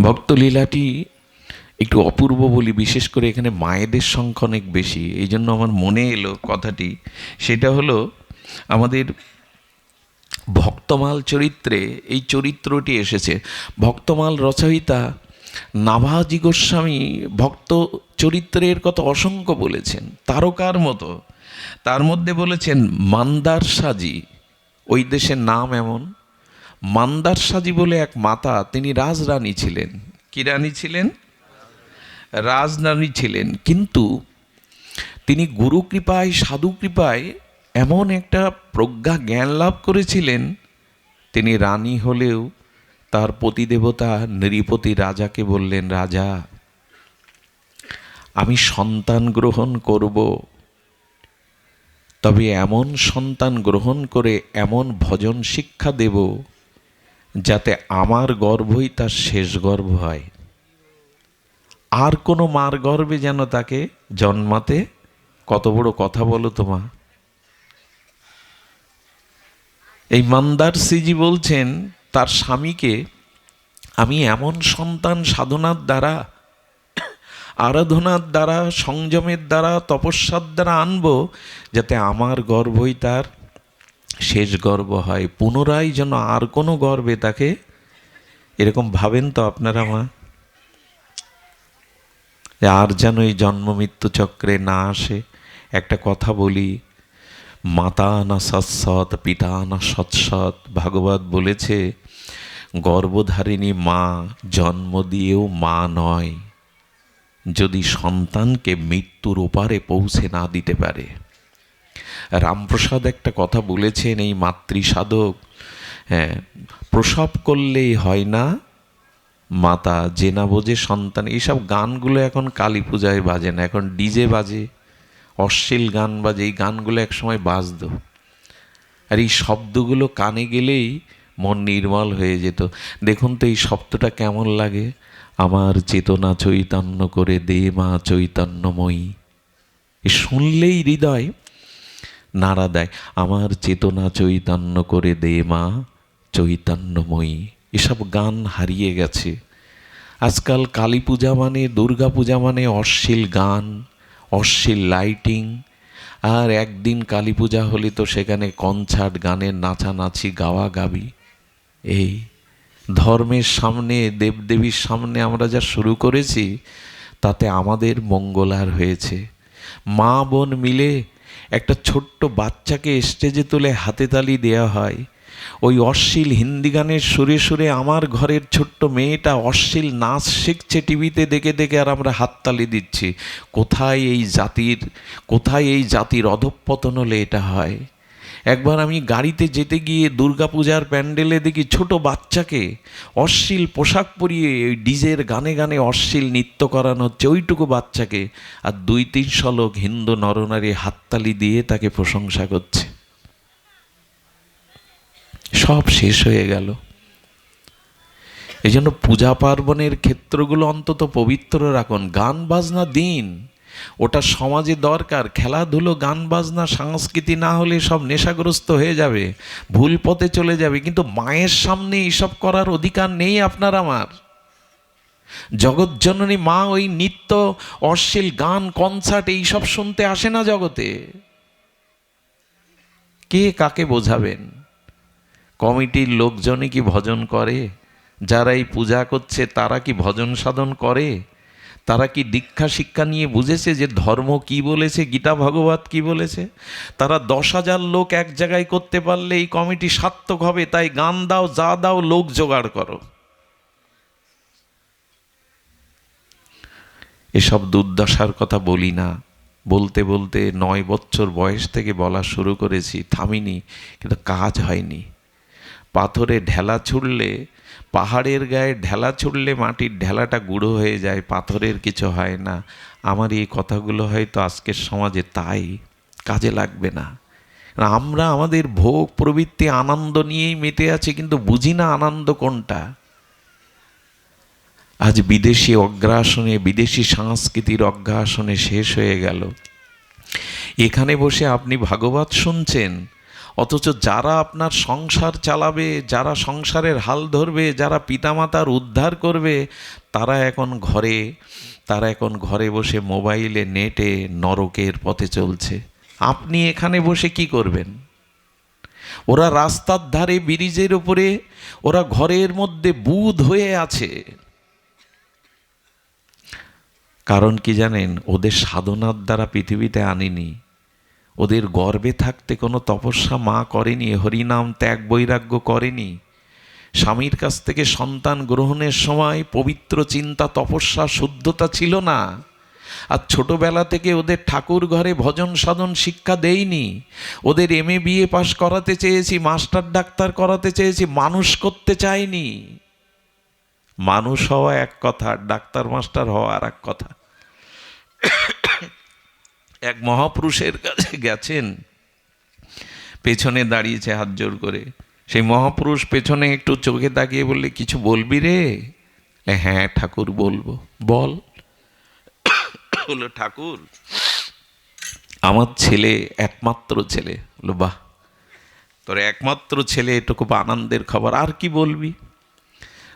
ভক্তলীলাটি একটু অপূর্ব বলি, বিশেষ করে এখানে মায়েদের সংখ্যা অনেক বেশি, এই জন্য আমার মনে এলো কথাটি। সেটা হলো আমাদের ভক্তমাল চরিত্রে এই চরিত্রটি এসেছে। ভক্তমাল রচয়িতা নাভাজি গোস্বামী ভক্ত চরিত্রের কথা অসংখ্য বলেছেন, তারকার মতো। তার মধ্যে বলেছেন মান্দারসাজি, ওই দেশের নাম এমন। মান্দারসাজি বলে এক মাতা, তিনি রাজরানী ছিলেন। কি রানী ছিলেন? রাজরানী ছিলেন। কিন্তু তিনি গুরু কৃপায়, সাধু কৃপায় এমন একটা প্রজ্ঞা জ্ঞান লাভ করেছিলেন, তিনি রানী হলেও তার পতিদেবতা নৃপতি রাজাকে বললেন, রাজা, আমি সন্তান গ্রহণ করব, তবে এমন সন্তান গ্রহণ করে এমন ভজন শিক্ষা দেব যাতে আমার গর্ভই তার শেষ গর্ভ হয়, আর কোনো মার গর্ভে যেন তাকে জন্মাতে। কত বড় কথা বলো তোমা। এই মান্দারসিজি বলছেন তার স্বামীকে, আমি এমন সন্তান সাধনার দ্বারা, আরাধনার দ্বারা, সংযমের দ্বারা, তপস্যার দ্বারা আনবো যাতে আমার গর্ভই তার শেষ গর্ভ হয়, পুনরায় যেন আর কোনো গর্ভে তাকে। এরকম ভাবেন তো আপনারা মা, আর যেন এই জন্ম মৃত্যু চক্রে না আসে। একটা কথা বলি, মাতা না সৎসৎ, পিতা না সৎসৎ। ভাগবত বলেছে গর্ভধারিণী মা জন্ম দিয়েও মা নয় যদি সন্তানকে মৃত্যুর ওপারে পৌঁছে না দিতে পারে। রামপ্রসাদ একটা কথা বলেছেন, এই মাতৃসাধক, হ্যাঁ, প্রসব করলেই হয় না মাতা, যে না বোঝে সন্তান। এইসব গানগুলো এখন কালী পূজায় বাজে না, এখন ডিজে বাজে, অশ্লীল গান বাজে। এই গানগুলো একসময় বাজতো, আর এই শব্দগুলো কানে গেলেই মন নির্মল হয়ে যেত। দেখুন তো এই শব্দটা কেমন লাগে, আমার চেতনা চৈতন্য করে দে মা চৈতন্যময়ী। এ শুনলেই হৃদয় নাড়া দেয়, আমার চেতনা চৈতন্য করে দে মা চৈতন্যময়ী। এসব গান হারিয়ে গেছে আজকাল। কালী পূজা মানে, দুর্গা পূজা মানে অশ্লীল গান, অশ্লীল লাইটিং। আর একদিন কালী পূজা হলে তো সেখানে কনসার্ট, গানের নাচানাচি, গাওয়া গাবি। এই ধর্মের সামনে, দেবদেবীর সামনে আমরা যা শুরু করেছি তাতে আমাদের মঙ্গল আর হয়েছে। মা বোন মিলে একটা ছোট্ট বাচ্চাকে স্টেজে তুলে হাতে তালি দেওয়া হয়, ওই অশ্লীল হিন্দি গানের সুরে সুরে আমার ঘরের ছোট্ট মেয়েটা অশ্লীল নাচ শিখছে টিভিতে দেখে দেখে, আর আমরা হাততালি দিচ্ছি। কোথায় এই জাতির অধঃপতন হলে এটা হয়? একবার আমি গাড়িতে যেতে গিয়ে দুর্গাপূজার প্যান্ডেলে দেখি ছোট বাচ্চাকে অশ্লীল পোশাক পরিয়ে ওই ডিজের গানে গানে অশ্লীল নৃত্য করানো হচ্ছে ওইটুকু বাচ্চাকে, আর 200-300 লোক হিন্দু নরনারী হাততালি দিয়ে তাকে প্রশংসা করছে। সব শেষ হয়ে গেল। এই জন্য পূজা পার্বণের ক্ষেত্রগুলো অন্তত পবিত্র রাখুন। গান বাজনা দিন, ওটা সমাজে দরকার। খেলাধুলো, গান বাজনা, সংস্কৃতি না হলে সব নেশাগ্রস্ত হয়ে যাবে, ভুল পথে চলে যাবে। কিন্তু মায়ের সামনে এইসব করার অধিকার নেই আপনার আমার। জগৎজননী মা ওই নিত্য অশ্লীল গান, কনসার্ট এইসব শুনতে আসে না জগতে। কে কাকে বোঝাবেন? কমিটির লোকজনই কি ভজন করে? যারা এই পূজা করছে তারা কি ভজন সাধন করে? তারা কি দীক্ষা শিক্ষা নিয়ে বুঝেছে যে ধর্ম কি বলেছে, গীতা ভাগবত কি বলেছে? তারা 10,000 লোক এক জায়গায় করতে পারলে এই কমিটি সার্থক হবে। তাই গান দাও, যা দাও, লোক জোগাড় করো। এসব দুর্দশার কথা বলি না, বলতে বলতে 9 বছর বয়স থেকে বলা শুরু করেছি, থামিনি, কিন্তু কাজ হয়নি। পাথরে ঢেলা ছুড়লে, পাহাড়ের গায়ে ঢেলা ছুড়লে মাটির ঢেলাটা গুঁড়ো হয়ে যায়, পাথরের কিছু হয় না। আমার এই কথাগুলো হয়তো আজকের সমাজে তাই কাজে লাগবে না। আমরা আমাদের ভোগ প্রবৃত্তি, আনন্দ নিয়েই মেতে আছি, কিন্তু বুঝি না আনন্দ কোনটা। আজ বিদেশি অগ্রাসনে, বিদেশি সংস্কৃতির অগ্রাসনে শেষ হয়ে গেল। এখানে বসে আপনি ভাগবত শুনছেন, অথচ যারা আপনার সংসার চালাবে, যারা সংসারের হাল ধরবে, যারা পিতামাতার উদ্ধার করবে, তারা এখন ঘরে বসে মোবাইলে, নেটে নরকের পথে চলছে। আপনি এখানে বসে কি করবেন? ওরা রাস্তার ধারে, ব্রিজের উপরে, ওরা ঘরের মধ্যে বুঁদ হয়ে আছে। কারণ কি জানেন? ওদের সাধনার দ্বারা পৃথিবীতে আনিনি। ওদের গর্বে থাকতে কোনো তপস্যা মা করেনি, হরিনাম ত্যাগ বৈরাগ্য করেনি। স্বামীর কাছ থেকে সন্তান গ্রহণের সময় পবিত্র চিন্তা, তপস্যা, শুদ্ধতা ছিল না। আর ছোটবেলা থেকে ওদের ঠাকুর ঘরে ভজন সাধন শিক্ষা দেইনি। ওদের MA BA পাস করাতে চেয়েছি, মাস্টার ডাক্তার করাতে চেয়েছি, মানুষ করতে চাইনি। মানুষ হওয়া এক কথা, ডাক্তার মাস্টার হওয়া আর এক কথা। এক মহাপুরুষের কাছে গেছেন, পেছনে দাঁড়িয়েছে হাত জোর করে। সেই মহাপুরুষ পেছনে একটু চোখে তাকিয়ে বললে, কিছু বলবি রে? হ্যাঁ ঠাকুর বলবো। বল। বললো, ঠাকুর আমার ছেলে, একমাত্র ছেলে। বললো, বাহ, তোর একমাত্র ছেলে, এটা খুব আনন্দের খবর। আর কি বলবি?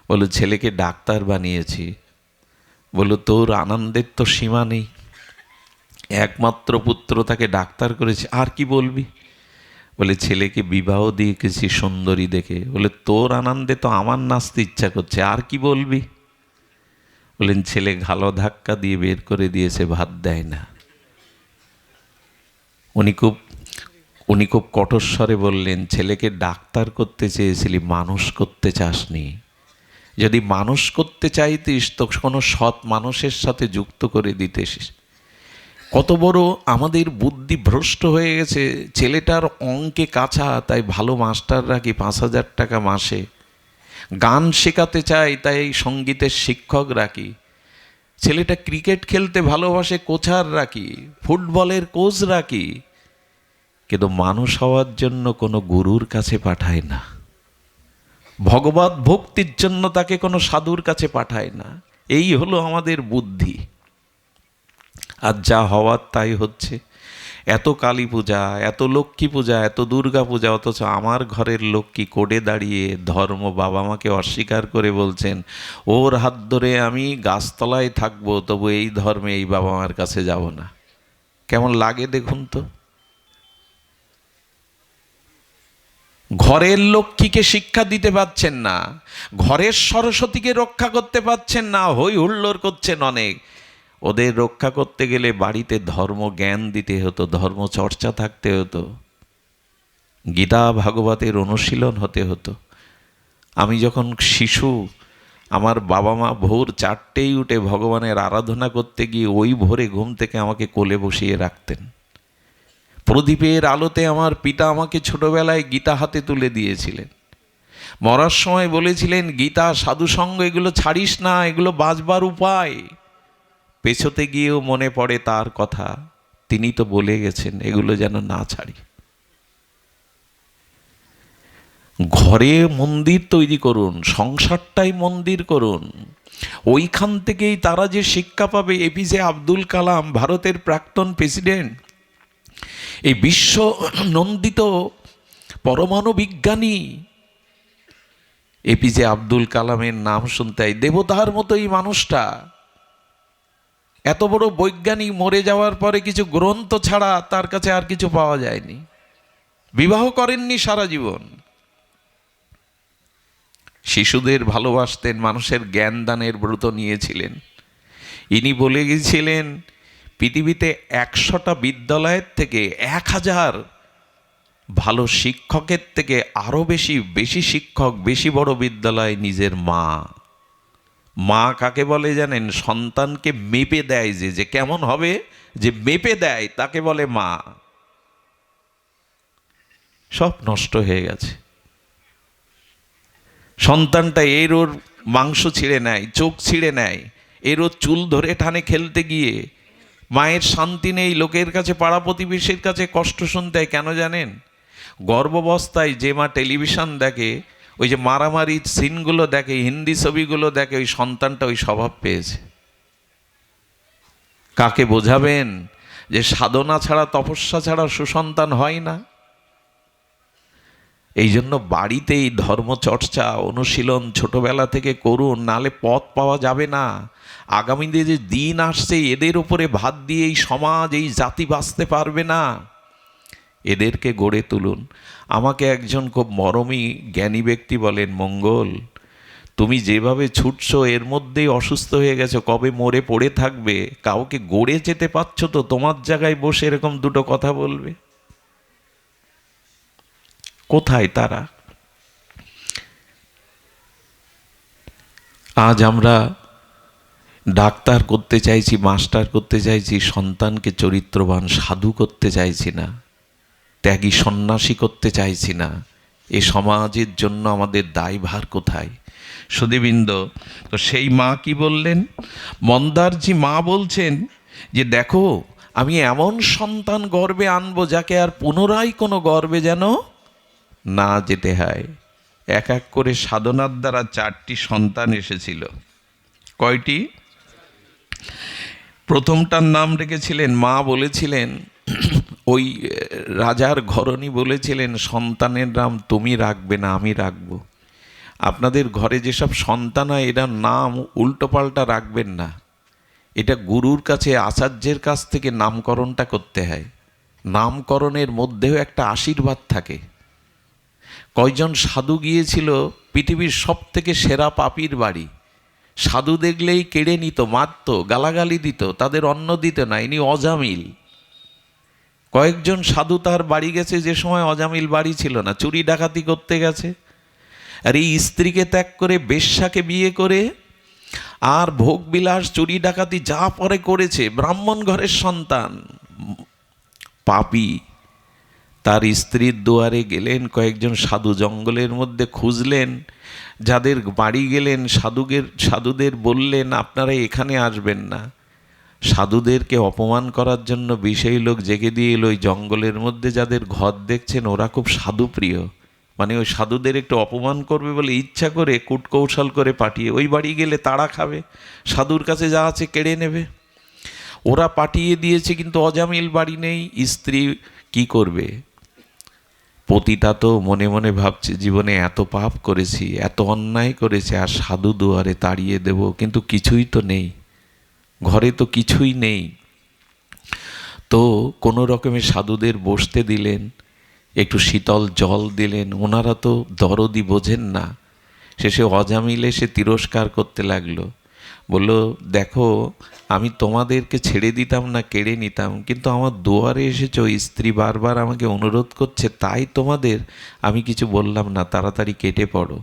বললো, ছেলেকে ডাক্তার বানিয়েছি। বললো, তোর আনন্দের তো সীমা নেই, একমাত্র পুত্র, তাকে ডাক্তার করেছি, আর কি বলবি? বলে, ছেলেকে বিবাহ দিয়ে গেছি সুন্দরী দেখে। বলে, তোর আনন্দে তো আমার নাচতে ইচ্ছা করছে, আর কি বলবি? বলেন, ছেলে ঘালো ধাক্কা দিয়ে বের করে দিয়েছে, ভাত দেয় না। উনি খুব কঠোর স্বরে বললেন, ছেলেকে ডাক্তার করতে চেয়েছিলি, মানুষ করতে চাসনি। যদি মানুষ করতে চাইতিস তো কোনো সৎ মানুষের সাথে যুক্ত করে দিতেস। কত বড় আমাদের বুদ্ধি ভ্রষ্ট হয়ে গেছে। ছেলেটার অঙ্কে কাঁচা, তাই ভালো মাস্টার রাখি 5,000 টাকা মাসে। গান শেখাতে চাই, তাই সঙ্গীতের শিক্ষক রাখি। ছেলেটা ক্রিকেট খেলতে ভালোবাসে, কোচার রাখি, ফুটবলের কোচ রাখি। কিন্তু মানুষ হওয়ার জন্য কোনো গুরুর কাছে পাঠায় না, ভগবত ভক্তির জন্য তাকে কোনো সাধুর কাছে পাঠায় না। এই হলো আমাদের বুদ্ধি। আর যা হওয়ার তাই হচ্ছে। এত কালী পূজা, এত লক্ষ্মী পূজা, এত দুর্গা পূজা, অথচ আমার ঘরের লক্ষ্মী কোডে দাঁড়িয়ে ধর্ম বাবা মাকে অস্বীকার করে বলছেন ওর হাত ধরে আমি গাছতলায় থাকবো, তবু এই ধর্মে এই বাবা মার কাছে যাব না। কেমন লাগে দেখুন তো। ঘরের লক্ষ্মীকে শিক্ষা দিতে পারছেন না, ঘরের সরস্বতীকে রক্ষা করতে পারছেন না, হই হুল্লোড় করছেন অনেক। ওদের রক্ষা করতে গেলে বাড়িতে ধর্ম জ্ঞান দিতে হতো, ধর্ম চর্চা থাকতে হতো, গীতা ভাগবতের অনুশীলন হতে হতো। আমি যখন শিশু, আমার বাবা মা ভোর 4টেই উঠে ভগবানের আরাধনা করতে গিয়ে ওই ভোরে ঘুম থেকে আমাকে কোলে বসিয়ে রাখতেন। প্রদীপের আলোতে আমার পিতা আমাকে ছোটবেলায় গীতা হাতে তুলে দিয়েছিলেন। মরার সময় বলেছিলেন গীতা সাধুসঙ্গ এগুলো ছাড়িস না, এগুলো বাঁচবার উপায়। পেছোতে গিয়েও মনে পড়ে তার কথা, তিনি তো বলে গেছেন এগুলো যেন না ছাড়ি। ঘরে মন্দির তৈরি করুন, সংসারটাই মন্দির করুন। ওইখান থেকেই তারা যে শিক্ষা পাবে। এপিজে আব্দুল কালাম, ভারতের প্রাক্তন প্রেসিডেন্ট, এই বিশ্ব নন্দিত পরমাণু বিজ্ঞানী এপিজে আব্দুল কালামের নাম শুনতে দেবতার মতোই মানুষটা। এত বড় বৈজ্ঞানিক মরে যাওয়ার পরে কিছু গ্রন্থ ছাড়া তার কাছে আর কিছু পাওয়া যায়নি। বিবাহ করেননি সারা জীবন। শিশুদের ভালোবাসতেন, মানুষের জ্ঞান দানের ব্রত নিয়েছিলেন। ইনি বলে গিয়েছিলেন পৃথিবীতে 100টা বিদ্যালয়ের থেকে 1000 ভালো শিক্ষকের থেকে আরো বেশি শিক্ষক, বেশি বড় বিদ্যালয় নিজের মা। মা কাকে বলে জানেন? সন্তানকে মেপে দেয়, যে কেমন হবে, যে মেপে দেয় তাকে বলে মা। সব নষ্ট হয়ে গেছে। সন্তানটা এর ওর মাংস ছিঁড়ে নেয়, চোখ ছিঁড়ে নেয়, এর ওর চুল ধরে টানে খেলতে গিয়ে। মায়ের শান্তি নেই, লোকের কাছে, পাড়া প্রতিবেশীর কাছে কষ্ট শুনতে হয়। কেন জানেন? গর্ভাবস্থায় যে মা টেলিভিশন দেখে, ওই যে মারামারি সিনগুলো দেখে, হিন্দি ছবিগুলো দেখে, ওই সন্তানটা ওই স্বভাব পেয়েছে। কাকে বোঝাবেন যে সাধনা ছাড়া, তপস্যা ছাড়া সুসন্তান হয় না? এই জন্য বাড়িতেই ধর্মচর্চা অনুশীলন ছোটবেলা থেকে করুন, নালে পথ পাওয়া যাবে না। আগামীতে যে দিন আসছে, এদের উপরে ভাত দিয়ে এই সমাজ, এই জাতি বাঁচতে পারবে না। এদেরকে গড়ে তুলুন। আমাকে একজন খুব মরমী জ্ঞানী ব্যক্তি বলেন, মঙ্গল, তুমি যেভাবে ছুটছো এর মধ্যেই অসুস্থ হয়ে গেছো, কবে মরে পড়ে থাকবে। কাউকে গড়ে যেতে পারছো তো? তোমার জায়গায় বসে এরকম দুটো কথা বলবে? কোথায় তারা? আজ আমরা ডাক্তার করতে চাইছি, মাস্টার করতে চাইছি, সন্তানকে চরিত্রবান সাধু করতে চাইছি না, ত্যাগী সন্ন্যাসী করতে চাইছি না। এ সমাজের জন্য আমাদের দায়ভার কোথায়? সুধীবৃন্দ, তো সেই মা কি বললেন? মন্দারজি মা বলছেন যে দেখো, আমি এমন সন্তান গর্ভে আনবো যাকে আর পুনরায় কোনো গর্ভে যেন না যেতে হয়। এক এক করে সাধনার দ্বারা 4টি সন্তান এসেছিল। কয়টি? প্রথমটার নাম রেখেছিলেন, মা বলেছিলেন, ওই রাজার ঘরণী বলেছিলেন সন্তানের নাম তুমি রাখবে না, আমি রাখবো। আপনাদের ঘরে যেসব সন্তান হয় এটার নাম উল্টোপাল্টা রাখবেন না। এটা গুরুর কাছে, আচার্যের কাছ থেকে নামকরণটা করতে হয়। নামকরণের মধ্যেও একটা আশীর্বাদ থাকে। কয়জন সাধু গিয়েছিল পৃথিবীর সব থেকে সেরা পাপীর বাড়ি। সাধু দেখলেই কেড়ে নিত, মারত, গালাগালি দিত, তাদের অন্ন দিত না। ইনি অজামিল। কয়েকজন সাধু তার বাড়ি গেছে যে সময় অজামিল বাড়ি ছিল না, চুরি ডাকাতি করতে গেছে। আর এই স্ত্রীকে ত্যাগ করে বেশ্যাকে বিয়ে করে আর ভোগবিলাস চুরি ডাকাতি যা পরে করেছে, ব্রাহ্মণ ঘরের সন্তান, পাপী। তার স্ত্রীর দুয়ারে গেলেন কয়েকজন সাধু, জঙ্গলের মধ্যে খুঁজলেন, যাদের বাড়ি গেলেন সাধুদের বললেন আপনারা এখানে আসবেন না। সাধুদেরকে অপমান করার জন্য বিষয়ী লোক জেগে দিয়ে এলো, ওই জঙ্গলের মধ্যে যাদের ঘর দেখছেন ওরা খুব সাধুপ্রিয়, মানে ওই সাধুদের একটু অপমান করবে বলে ইচ্ছা করে কূটকৌশল করে পাঠিয়ে, ওই বাড়ি গেলে তাড়া খাবে, সাধুর কাছে যা আছে কেড়ে নেবে। ওরা পাঠিয়ে দিয়েছে, কিন্তু অজামিল বাড়ি নেই। স্ত্রী কি করবে? পতিতা তো মনে মনে ভাবছে জীবনে এত পাপ করেছি, এত অন্যায় করেছি, আর সাধু দুয়ারে তাড়িয়ে দেব, কিন্তু কিছুই তো নেই, ঘরে তো কিছুই নেই। তো কোনো রকমে সাধুদের বসতে দিলেন, একটু শীতল জল দিলেন। ওনারা তো দরদি বোঝেন না। শেষে অজামিল এসে তিরস্কার করতে লাগলো, বলল দেখো আমি তোমাদেরকে ছেড়ে দিতাম না কেড়ে নিতাম, কিন্তু আমার দুয়ারে এসেছো, স্ত্রী বারবার আমাকে অনুরোধ করছে, তাই তোমাদের আমি কিছু বললাম না, তাড়াতাড়ি কেটে পড়ো।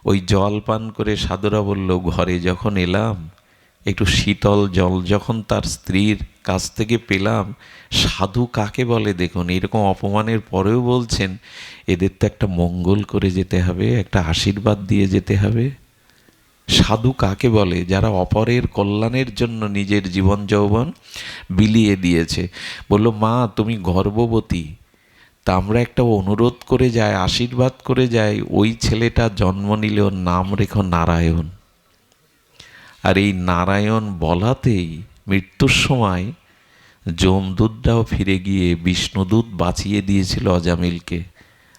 ওই জল পান করে সাধুরা বলল ঘরে যখন এলাম, একটু শীতল জল যখন তার স্ত্রীর কাছ থেকে পেলাম, সাধু কাকে বলে দেখুন, এরকম অপমানের পরেও বলছেন এদের তো একটা মঙ্গল করে যেতে হবে, একটা আশীর্বাদ দিয়ে যেতে হবে। সাধু কাকে বলে? যারা অপরের কল্যাণের জন্য নিজের জীবন যৌবন বিলিয়ে দিয়েছে। বলল মা তুমি গর্ভবতী, তা আমরা একটা অনুরোধ করে যাই, আশীর্বাদ করে যাই, ওই ছেলেটা জন্ম নিলে ওর নাম রেখো নারায়ণ। আর এই নারায়ণ বলাতেই মৃত্যুর সময় যমদূতটাও ফিরে গিয়ে বিষ্ণুদূত বাঁচিয়ে দিয়েছিল অজামিলকে।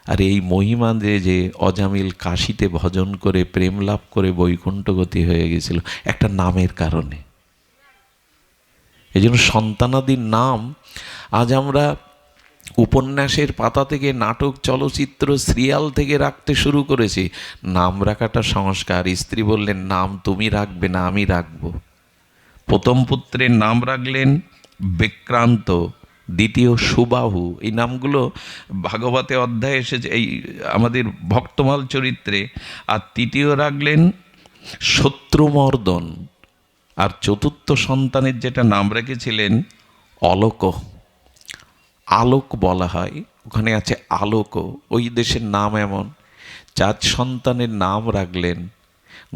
আর এই মহিমা যে অজামিল কাশীতে ভজন করে প্রেম লাভ করে বৈকুণ্ঠগতি হয়ে গেছিল একটা নামের কারণে। এই জন্য সন্তানাদির নাম আজ আমরা উপন্যাসের পাতা থেকে নাটক, চলচ্চিত্র, সিরিয়াল থেকে রাখতে শুরু করেছি। নাম রাখাটা সংস্কার। স্ত্রী বললেন নাম তুমি রাখবে না, আমি রাখব। প্রথম পুত্রের নাম রাখলেন বিক্রান্ত, দ্বিতীয় সুবাহু। এই নামগুলো ভাগবতে অধ্যায়ে এসেছে, এই আমাদের ভক্তমাল চরিত্রে। আর তৃতীয় রাখলেন শত্রুমর্দন। আর চতুর্থ সন্তানের যেটা নাম রেখেছিলেন অলোক, আলোক বলা হয়, ওখানে আছে আলোক, ওই দেশের নাম এমন। 4 সন্তানের নাম রাখলেন।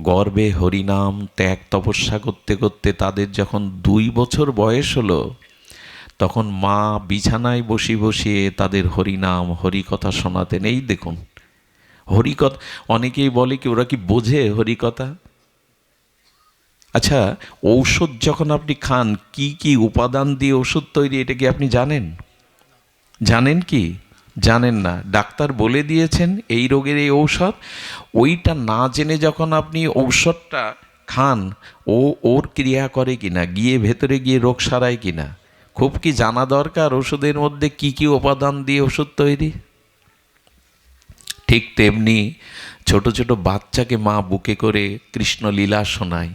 গর্বে হরিনাম ত্যাগ তপস্যা করতে করতে তাদের যখন 2 বছর বয়স হলো, তখন মা বিছানায় বসিয়ে তাদের হরিনাম হরিকথা শোনাতেন। এই দেখুন হরিকথা, অনেকেই বলে কি ওরা কি বোঝে হরিকথা? আচ্ছা, ঔষধ যখন আপনি খান, কি কি উপাদান দিয়ে ওষুধ তৈরি এটা কি আপনি জানেন? জানেন কি? জানেন না। ডাক্তার বলে দিয়েছেন এই রোগের এই ঔষধ, ওইটা না জেনে যখন আপনি ঔষধটা খান, ওর ক্রিয়া করে কিনা, গিয়ে ভেতরে গিয়ে রোগ সারায় কিনা, খুব কি জানা দরকার ওষুধের মধ্যে কি কি উপাদান দিয়ে ওষুধ তৈরি। ঠিক তেমনি ছোট ছোট বাচ্চাকে মা বুকে করে কৃষ্ণ লীলা শোনায়,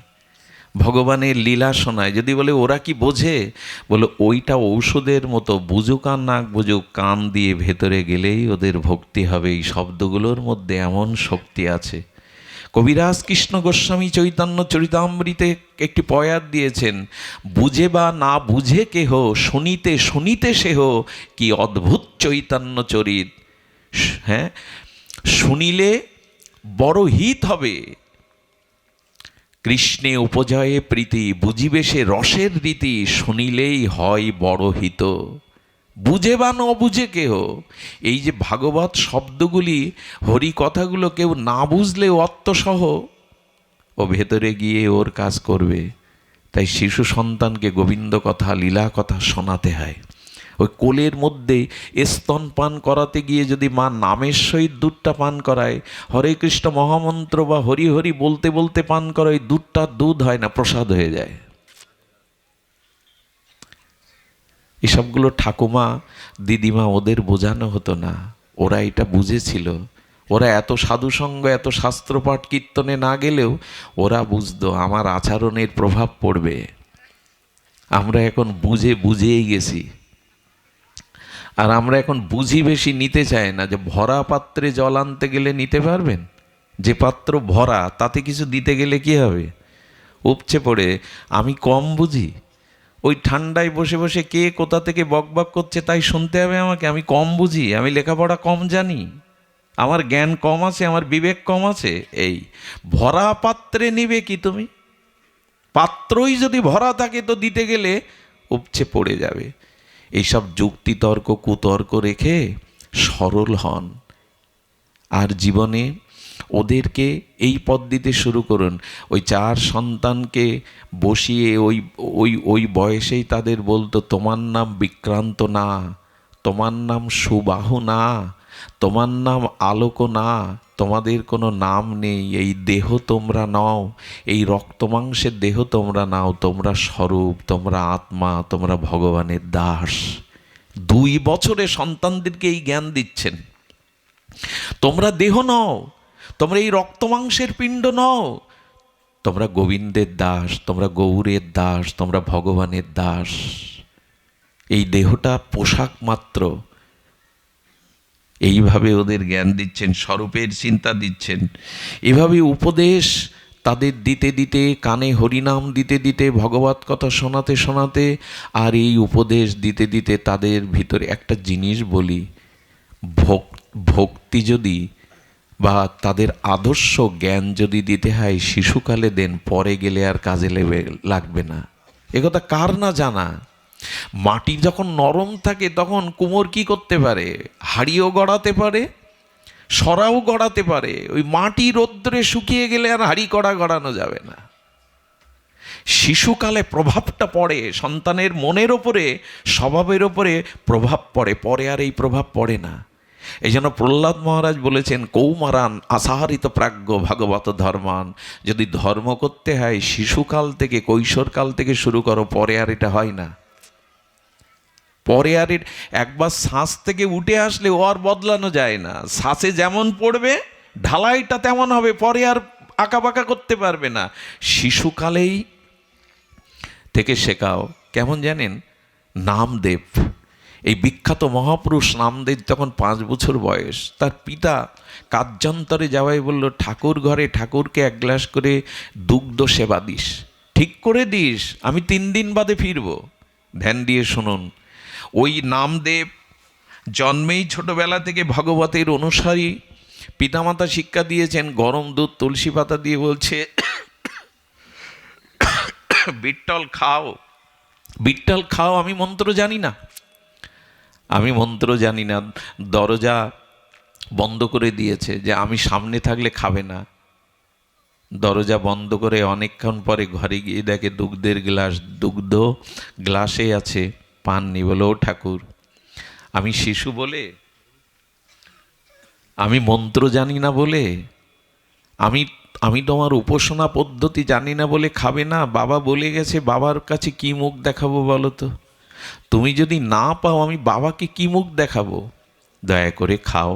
ভগবানের লীলা শোনায়। যদি বলে ওরা কি বোঝে, বলে ওইটা ঔষধের মতো, বুঝুক আর না বুঝুক, কান দিয়ে ভেতরে গেলেই ওদের ভক্তি হবে। এই শব্দগুলোর মধ্যে এমন শক্তি আছে। কবিরাজ কৃষ্ণ গোস্বামী চৈতন্য চরিতামৃতে একটি পয়াত দিয়েছেন, বুঝে বা না বুঝে কেহ, শুনিতে শুনিতে সেহ, কি অদ্ভুত চৈতন্য চরিত। হ্যাঁ, শুনিলে বড় হিত হবে, কৃষ্ণে উপজয়ে প্রীতি, বুঝিবে সে রসের রীতি, শুনিলেই হয় বড় হিত। বুঝে বা ন বুঝে কেহ, এই যে ভাগবত শব্দগুলি, হরি কথাগুলো কেউ না বুঝলে অর্থসহ ও ভেতরে গিয়ে ওর কাজ করবে। তাই শিশু সন্তানকে গোবিন্দ কথা লীলা কথা শোনাতে হয়। ওই কোলের মধ্যে স্তন পান করাতে গিয়ে যদি মা নামের সহিত দুধটা পান করায়, হরে কৃষ্ণ মহামন্ত্র বা হরি হরি বলতে বলতে পান করে, ওই দুধটা দুধ হয় না, প্রসাদ হয়ে যায়। এসবগুলো ঠাকুমা দিদিমা ওদের বোঝানো হতো না, ওরা এটা বুঝেছিল। ওরা এত সাধুসঙ্গ এত শাস্ত্রপাঠ কীর্তনে না গেলেও ওরা বুঝতো আমার আচরণের প্রভাব পড়বে। আমরা এখন বুঝেই গেছি। আর আমরা এখন বুঝি বেশি নিতে চাই না। যে ভরা পাত্রে জল আনতে গেলে নিতে পারবেন? যে পাত্র ভরা তাতে কিছু দিতে গেলে কি হবে? উপচে পড়ে আমি কম বুঝি? ওই ঠান্ডায় বসে বসে কে কোথা থেকে বকবক করছে তাই শুনতে হবে আমাকে? আমি কম বুঝি? আমি লেখাপড়া কম জানি? আমার জ্ঞান কম আছে? আমার বিবেক কম আছে? এই ভরা পাত্রে নিবে কি তুমি? পাত্রই যদি ভরা থাকে তো দিতে গেলে উপচে পড়ে যাবে। এইসব যুক্তিতর্ক কুতর্ক রেখে সরল হন, আর জীবনে ওদেরকে এই পথ দিতে শুরু করুন। ওই 4 সন্তানকে বসিয়ে ওই ওই ওই বয়সেই তাদের বলতো, তোমার নাম বিক্রান্ত না, তোমার নাম সুবাহু না, তোমার নাম আলোক না, তোমাদের কোনো নাম নেই, এই দেহ তোমরা নাও, এই রক্তমাংসের দেহ তোমরা নাও, তোমরা স্বরূপ, তোমরা আত্মা, তোমরা ভগবানের দাস। 2 বছরে সন্তানদেরকে এই জ্ঞান দিচ্ছেন। তোমরা দেহ নও, তোমরা এই রক্তমাংসের পিণ্ড নও, তোমরা গোবিন্দের দাস, তোমরা গৌরের দাস, তোমরা ভগবানের দাস। এই দেহটা পোশাক মাত্র। এইভাবে ওদের জ্ঞান দিচ্ছেন, স্বরূপের চিন্তা দিচ্ছেন। এভাবে উপদেশ তাদের দিতে দিতে, কানে হরিনাম দিতে দিতে, ভগবত কথা শোনাতে শোনাতে, আর এই উপদেশ দিতে দিতে তাদের ভিতরে একটা জিনিস বলি, ভক্তি যদি বা তাদের আদর্শ জ্ঞান যদি দিতে হয় শিশুকালে দেন, পরে গেলে আর কাজে লাগবে না। একথা কার না জানা? মাটি যখন নরম থাকে তখন কুমোর কি করতে পারে? হাড়িও গড়াতে পারে, সরাও গড়াতে পারে। ওই মাটি রৌদ্রে শুকিয়ে গেলে আর হাড়ি কড়া গড়ানো যাবে না। শিশুকালে প্রভাবটা পড়ে, সন্তানের মনের ওপরে, স্বভাবের ওপরে প্রভাব পড়ে, পরে আর এই প্রভাব পড়ে না। এই জন্য প্রহ্লাদ মহারাজ বলেছেন, কৌমারান আসাহারিত প্রাজ্ঞ ভাগবত ধর্মান। যদি ধর্ম করতে হয় শিশুকাল থেকে, কৈশোরকাল থেকে শুরু করো, পরে আর এটা হয় না। পরে আর একবার শ্বাস থেকে উঠে আসলে ও আর বদলানো যায় না। শ্বাসে যেমন পড়বে ঢালাইটা তেমন হবে, পরে আর আঁকাবাঁকা করতে পারবে না। শিশুকালেই থেকে শেখাও। কেমন জানেন? নামদেব, এই বিখ্যাত মহাপুরুষ নামদেব যখন 5 বছর বয়স, তার পিতা কার্যান্তরে যাওয়াই বলল, ঠাকুর ঘরে ঠাকুরকে 1 গ্লাস করে দুগ্ধ সেবা দিস, ঠিক করে দিস, আমি 3 দিন বাদে ফিরব। ধ্যান দিয়ে শুনুন। ওই নামদেব জন্মেই ছোটবেলা থেকে ভগবতের অনুসারী, পিতামাতা শিক্ষা দিয়েছেন, গরম দুধ তুলসী পাতা দিয়ে বলছে, বিট্টল খাও, বিট্টল খাও। আমি মন্ত্র জানি না, আমি মন্ত্র জানি না। দরজা বন্ধ করে দিয়েছে যে আমি সামনে থাকলে খাবে না। দরজা বন্ধ করে অনেকক্ষণ পরে ঘরে গিয়ে দেখে দুগ্ধের গ্লাস, দুগ্ধ গ্লাসে আছে, পান নি। বলে, ও ঠাকুর, আমি শিশু বলে, আমি মন্ত্র জানি না বলে, আমি তোমার উপাসনা পদ্ধতি জানি না বলে খাবে না? বাবা বলে গেছে, বাবার কাছে কি মুখ দেখাবো বলো তো? তুমি যদি না পাও আমি বাবাকে কি মুখ দেখাবো? দয়া করে খাও।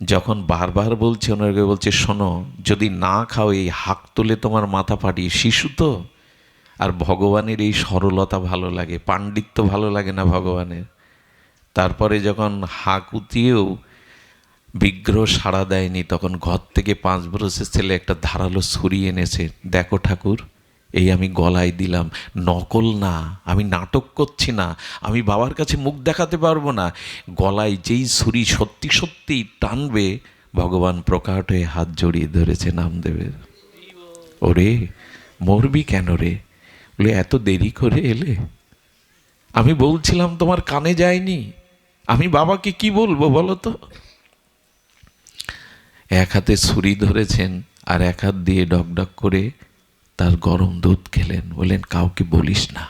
যখন বারবার বলছে, ওনাকে বলছে, শোনো, যদি না খাও এই হাঁক তুলে তোমার মাথা ফাটিয়ে। শিশু তো, আর ভগবানের এই সরলতা ভালো লাগে, পাণ্ডিত্য ভালো লাগে না ভগবানের। তারপরে যখন হাঁক উতিয়েও বিগ্রহ সাড়া দেয়নি, তখন ঘর থেকে 5 বছরের ছেলে একটা ধারালো ছুরি এনেছে। দেখো ঠাকুর, এই আমি গলায় দিলাম, নকল না, আমি নাটক করছি না, আমি বাবার কাছে মুখ দেখাতে পারবো না। গলায় যেই ছুরি সত্যি সত্যি টানবে, ভগবান প্রকাট হয়ে হাত জড়িয়ে ধরেছে নামদেবের। ওরে মরবি কেন রে? বলে, এত দেরি করে এলে? আমি বলছিলাম তোমার কানে যায়নি, আমি বাবাকে কি বলবো বলো তো? 1 হাতে ছুরি ধরেছেন আর 1 হাত দিয়ে ডকডক করে তার গরম দুধ খেলেন। বললেন, কাউকে বলিস না।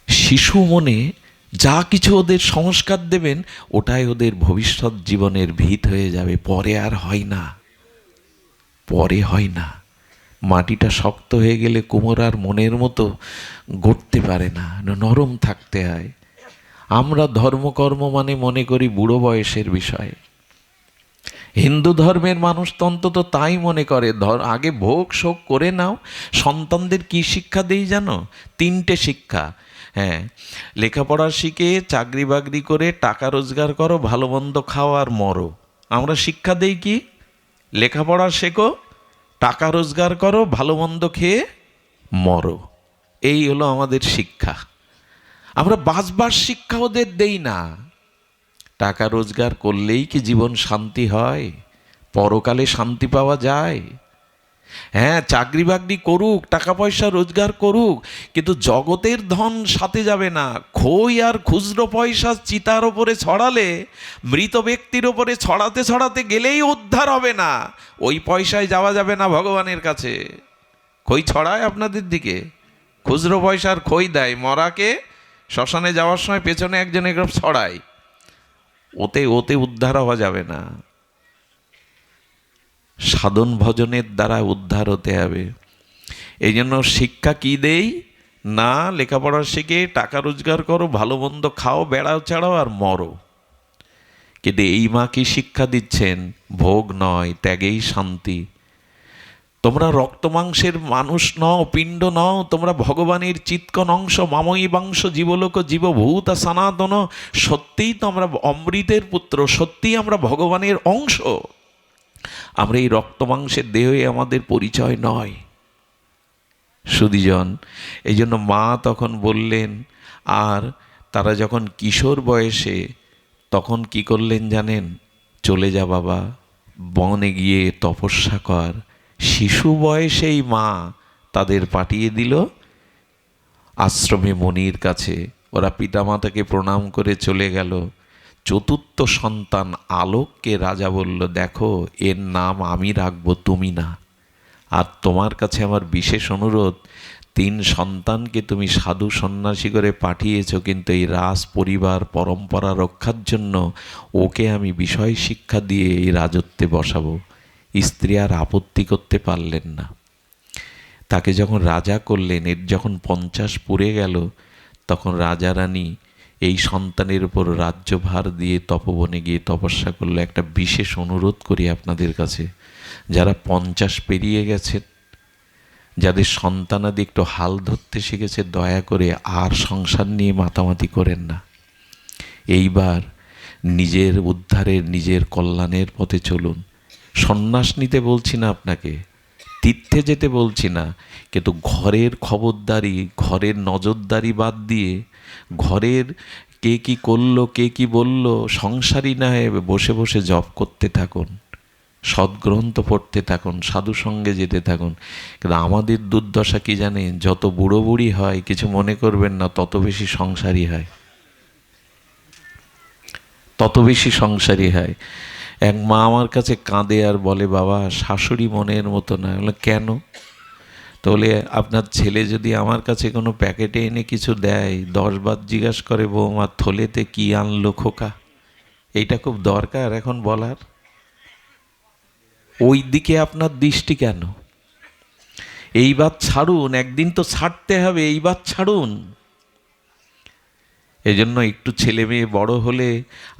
শিশু মনে যা কিছু ওদের সংস্কার দেবেন, ওটাই ওদের ভবিষ্যৎ জীবনের ভিত হয়ে যাবে। পরে আর হয় না, পরে হয় না। মাটিটা শক্ত হয়ে গেলে কুমোর আর মনের মতো গড়তে পারে না, নরম থাকতে হয়। আমরা ধর্মকর্ম মানে মনে করি বুড়ো বয়সের বিষয়। হিন্দু ধর্মের মানুষ তো অন্তত তাই মনে করে, আগে ভোগ শোক করে নাও। সন্তানদের কি শিক্ষা দেই জানো? 3টে শিক্ষা। হ্যাঁ, লেখাপড়া শিখে চাকরি বাকরি করে টাকা রোজগার করো, ভালো মন্দ খাও আর মরো। আমরা শিক্ষা দেই কি? লেখাপড়া শেখো, টাকা রোজগার করো, ভালো মন্দ খেয়ে মরো। এই হলো আমাদের শিক্ষা। আমরা বাঁচবার শিক্ষা ওদের দেই না। টাকা রোজগার করলেই কি জীবন শান্তি হয়? পরকালে শান্তি পাওয়া যায়? হ্যাঁ, চাকরি বাকরি করুক, টাকা পয়সা রোজগার করুক, কিন্তু জগতের ধন সাথে যাবে না। খই আর খুচরো পয়সা চিতার ওপরে ছড়ালে, মৃত ব্যক্তির ওপরে ছড়াতে ছড়াতে গেলেই উদ্ধার হবে না। ওই পয়সায় যাওয়া যাবে না ভগবানের কাছে। খই ছড়ায় আপনাদের দিকে, খুচরো পয়সার খই দেয়, মরাকে শ্মশানে যাওয়ার সময় পেছনে একজন এরকম ছড়ায়, ওতে ওতে উদ্ধার হওয়া যাবে না। সাধন ভজনের দ্বারা উদ্ধার হতে হবে। এই জন্য শিক্ষা কি দেই না, লেখাপড়া শিখে টাকা রোজগার করো, ভালো মন্দ খাও, বেড়াও ছাড়াও আর মরো। কিন্তু এই মা কি শিক্ষা দিচ্ছেন? ভোগ নয়, ত্যাগেই শান্তি। তোমরা রক্ত মাংসের মানুষ নও, পিণ্ড নও, তোমরা ভগবানের চিৎকন অংশ, মাময়ী বাংশ জীবলোক জীবভূত সনাতন। সত্যিই তো আমরা অমৃতের পুত্র, সত্যিই আমরা ভগবানের অংশ। আমরা এই রক্ত মাংসের দেহে আমাদের পরিচয় নয়। সুধীজন, এই জন্য মা তখন বললেন, আর তারা যখন কিশোর বয়সে, তখন কি করলেন জানেন? চলে যা বাবা, বনে গিয়ে তপস্যা কর। শিশু বয়সেই মা তাদের পাঠিয়ে দিল আশ্রমে মনির কাছে। ওরা পিতামাতাকে প্রণাম করে চলে গেল। চতুর্থ সন্তান আলোককে রাজা বলল, দেখো, এর নাম আমি রাখবো, তুমি না। আর তোমার কাছে আমার বিশেষ অনুরোধ, 3 সন্তানকে তুমি সাধু সন্ন্যাসী করে পাঠিয়েছ, কিন্তু এই রাজ পরিবার পরম্পরা রক্ষার জন্য ওকে আমি বিষয় শিক্ষা দিয়ে এই রাজত্বে বসাবো। স্ত্রী আর আপত্তি করতে পারলেন না। তাকে যখন রাজা করলেন, এর যখন 50 পুড়ে গেল, তখন রাজা রানী এই সন্তানের উপর রাজ্যভার দিয়ে তপবনে গিয়ে তপস্যা করলো। একটা বিশেষ অনুরোধ করি আপনাদের কাছে, যারা 50 পেরিয়ে গেছেন, যাদের সন্তানাদি একটু হাল ধরতে শিখেছে, দয়া করে আর সংসার নিয়ে মাতামাতি করেন না। এইবার নিজের উদ্ধারের, নিজের কল্যাণের পথে চলুন। সন্ন্যাস নিতে বলছি না আপনাকে, তীর্থে যেতে বলছি না, কিন্তু ঘরের খবরদারি, ঘরের নজরদারি বাদ দিয়ে, ঘরের কে কি করলো, কে কি বললো, সংসারী না হয়ে বসে বসে জপ করতে থাকুন, সদ্গ্রন্থ পড়তে থাকুন, সাধু সঙ্গে যেতে থাকুন। কিন্তু আমাদের দুর্দশা কি জানেন? যত বুড়ো বুড়ি হয়, কিছু মনে করবেন না, তত বেশি সংসারী হয়, তত বেশি সংসারী হয়। এক মা আমার কাছে কাঁদে আর বলে, বাবা, শাশুড়ি মনের মতো না। বলে, কেন? তো বলে, আপনার ছেলে যদি আমার কাছে কোনো প্যাকেটে এনে কিছু দেয়, 10 বার জিজ্ঞাসা করে, বৌমা থলেতে কি আনলো খোকা? এইটা খুব দরকার এখন বলার। ওই দিকে আপনার দৃষ্টি কেন? এইবার ছাড়ুন, একদিন তো ছাড়তে হবে, এইবার ছাড়ুন। এজন্য একটু ছেলে মেয়ে বড় হলে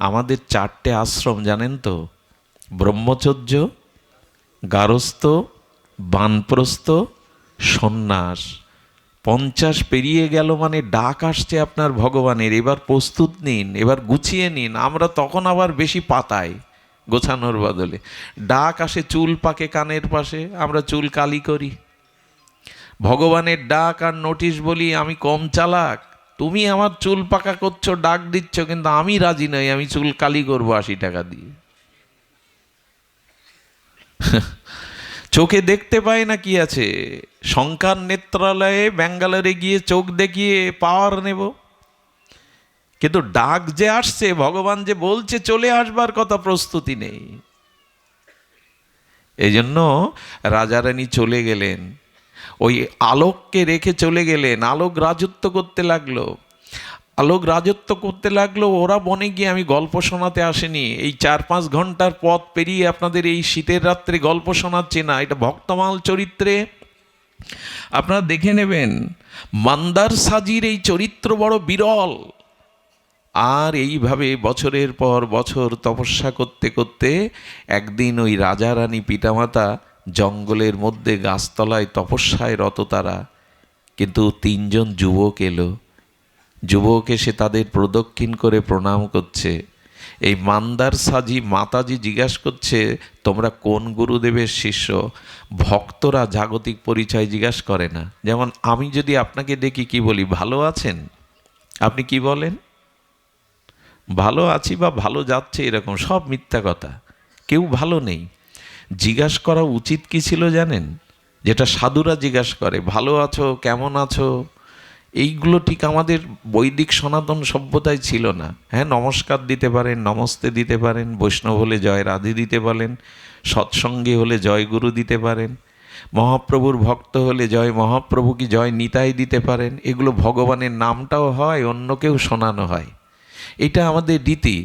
আমাদের 4টে আশ্রম জানেন তো? ব্রহ্মচর্য, গারস্থ, বানপ্রস্থ, সন্ন্যাস। 50 পেরিয়ে গেল মানে ডাক আসছে আপনার ভগবানের। এবার প্রস্তুত নিন, এবার গুছিয়ে নিন। আমরা তখন আবার বেশি পাতাই গোছানোর বদলে। ডাক আসে, চুল পাকে কানের পাশে, আমরা চুল কালি করি। ভগবানের ডাক আর নোটিশ বলি, আমি কম চালাক? তুমি আমার চুল পাকা করছো, ডাক দিচ্ছ, কিন্তু আমি রাজি নই, আমি চুল কালি করবো 80 টাকা দিয়ে। চোখে দেখতে পায় না কি আছে? শঙ্কর নেত্রালয়ে ব্যাঙ্গালোরে গিয়ে চোখ দেখিয়ে পাওয়ার নেব, কিন্তু ডাক যে আসছে, ভগবান যে বলছে চলে আসবার কথা, প্রস্তুতি নেই। এই জন্য রাজা রানী চলে গেলেন, ওই আলোককে রেখে চলে গেলেন। আলোক রাজত্ব করতে লাগলো, আলোক রাজত্ব করতে লাগলো। ওরা বনে গিয়ে, আমি গল্প শোনাতে আসেনি, এই 4-5 ঘন্টার পথ পেরিয়ে আপনাদের এই শীতের রাত্রে গল্প শোনাচ্ছি না। এটা ভক্তমাল চরিত্রে আপনারা দেখে নেবেন। মন্দার সাজির এই চরিত্র বড় বিরল। আর এইভাবে বছরের পর বছর তপস্যা করতে করতে একদিন ওই রাজা রানী পিতামাতা জঙ্গলের মধ্যে গাছতলায় তপস্যায় রত তারা, কিন্তু 3 জন যুবক এলো। যুবক এসে তাদের প্রদক্ষিণ করে প্রণাম করছে। এই মান্দার সাজি মাতাজি জিজ্ঞাসা করছে তোমরা কোন গুরুদেবের শিষ্য। ভক্তরা জাগতিক পরিচয় জিজ্ঞাসা করে না। যেমন আমি যদি আপনাকে দেখি কি বলি, ভালো আছেন, আপনি কি বলেন? ভালো আছি বা ভালো যাচ্ছে, এরকম সব মিথ্যা কথা। কেউ ভালো নেই। জিজ্ঞাসা করা উচিত কি ছিল জানেন? যেটা সাধুরা জিজ্ঞাসা করে, ভালো আছো, কেমন আছো। এইগুলো ঠিক আমাদের বৈদিক সনাতন সভ্যতায় ছিল না। হ্যাঁ, নমস্কার দিতে পারেন, নমস্তে দিতে পারেন, বৈষ্ণব হলে জয় রাধে দিতে পারেন, সৎসঙ্গী হলে জয় গুরু দিতে পারেন, মহাপ্রভুর ভক্ত হলে জয় মহাপ্রভু কি জয় নিতাই দিতে পারেন। এগুলো ভগবানের নামটাও হয়, অন্যকেও শোনানো হয়। এটা আমাদের রীতি।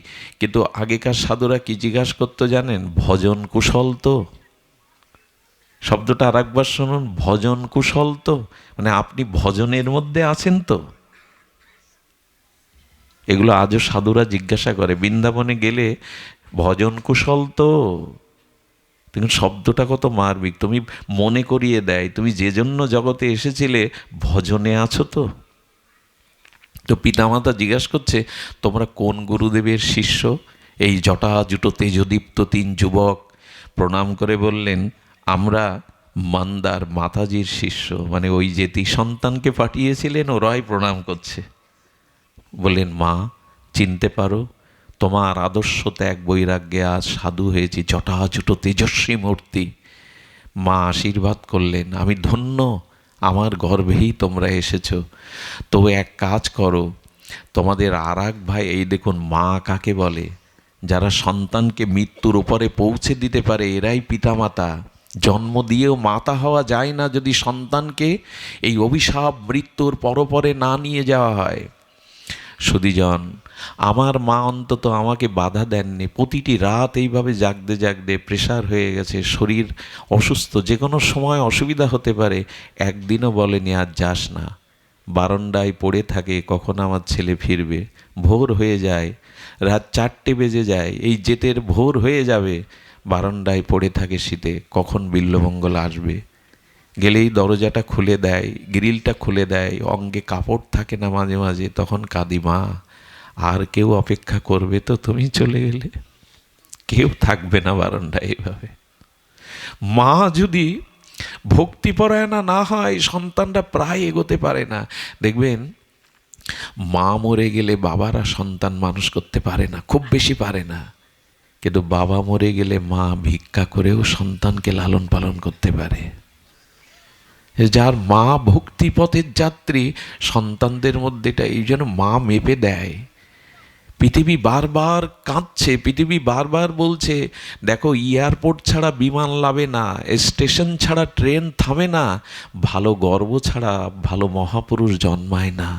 কিন্তু আগেকার সাধুরা কি জিজ্ঞাসা করতো জানেন? ভজন কুশল তো? শব্দটা আর একবার শুনুন, ভজন কুশল তো, মানে আপনি ভজনের মধ্যে আছেন তো? এগুলো আজও সাধুরা জিজ্ঞাসা করে। বৃন্দাবনে গেলে ভজন কুশল তো? দেখুন শব্দটা কত মার্মিক। তুমি মনে করিয়ে দেয় তুমি যে জন্য জগতে এসেছিলে, ভজনে আছো তো? তো পিতামাতা জিজ্ঞাসা করছে তোমরা কোন গুরুদেবের শিষ্য। এই জটা জুটো তেজদীপ্ত তিন যুবক প্রণাম করে বললেন আমরা মান্দার মাতাজির শিষ্য। মানে ওই যেটি সন্তানকে পাঠিয়েছিলেন ওরাই প্রণাম করছে। বললেন মা, চিনতে পারো? তোমার আদর্শ ত্যাগ বৈরাগ্যে আজ সাধু হয়েছি, জটা জুটো তেজস্বী মূর্তি। মা আশীর্বাদ করলেন, আমি ধন্য, আমার গর্ভেই তোমরা এসেছো। তো এক কাজ করো, তোমাদের আর এক ভাই, এই দেখুন মা কাকে বলে? যারা সন্তানকে মৃত্যুর উপরে পৌঁছে দিতে পারে এরাই পিতামাতা। জন্ম দিয়েও মাতা হওয়া যায় না যদি সন্তানকে এই অভিশাপ মৃত্যুর পরপরে না নিয়ে যাওয়া হয়। সুধীজন, আমার মা অন্তত আমাকে বাধা দেননি। প্রতিটি রাত এইভাবে জাগতে জাগতে প্রেশার হয়ে গেছে, শরীর অসুস্থ, যে কোনো সময় অসুবিধা হতে পারে, একদিনও বলেনি আজ যাস না। বারান্দায় পড়ে থাকে কখন আমার ছেলে ফিরবে। ভোর হয়ে যায়, রাত 4টে বেজে যায়, এই জেতের ভোর হয়ে যাবে, বারান্দায় পড়ে থাকে শীতে, কখন বিল্বমঙ্গল আসবে। গেলেই দরজাটা খুলে দেয়, গ্রিলটা খুলে দেয়, অঙ্গে কাপড় থাকে না মাঝে মাঝে, তখন কাঁদি, মা আর কেউ অপেক্ষা করবে তো? তুমি চলে গেলে কেউ থাকবে না বারান্দায়। এইভাবে মা যদি ভক্তিপরায়ণা না হয় সন্তানরা প্রায় এগোতে পারে না। দেখবেন মা মরে গেলে বাবারা সন্তান মানুষ করতে পারে না, খুব বেশি পারে না। কিন্তু বাবা মরে গেলে মা ভিক্ষা করেও সন্তানকে লালন পালন করতে পারে। যার মা ভক্তিপথের যাত্রী, সন্তানদের মধ্যে এটা এই জন্য মা মেপে দেয়। পৃথিবী বারবার কাঁদছে, পৃথিবী বারবার বলছে দেখো এয়ারপোর্ট ছাড়া বিমান লাভে না, স্টেশন ছাড়া ট্রেন থামে না, ভালো গর্ব ছাড়া ভালো মহাপুরুষ জন্মায় না।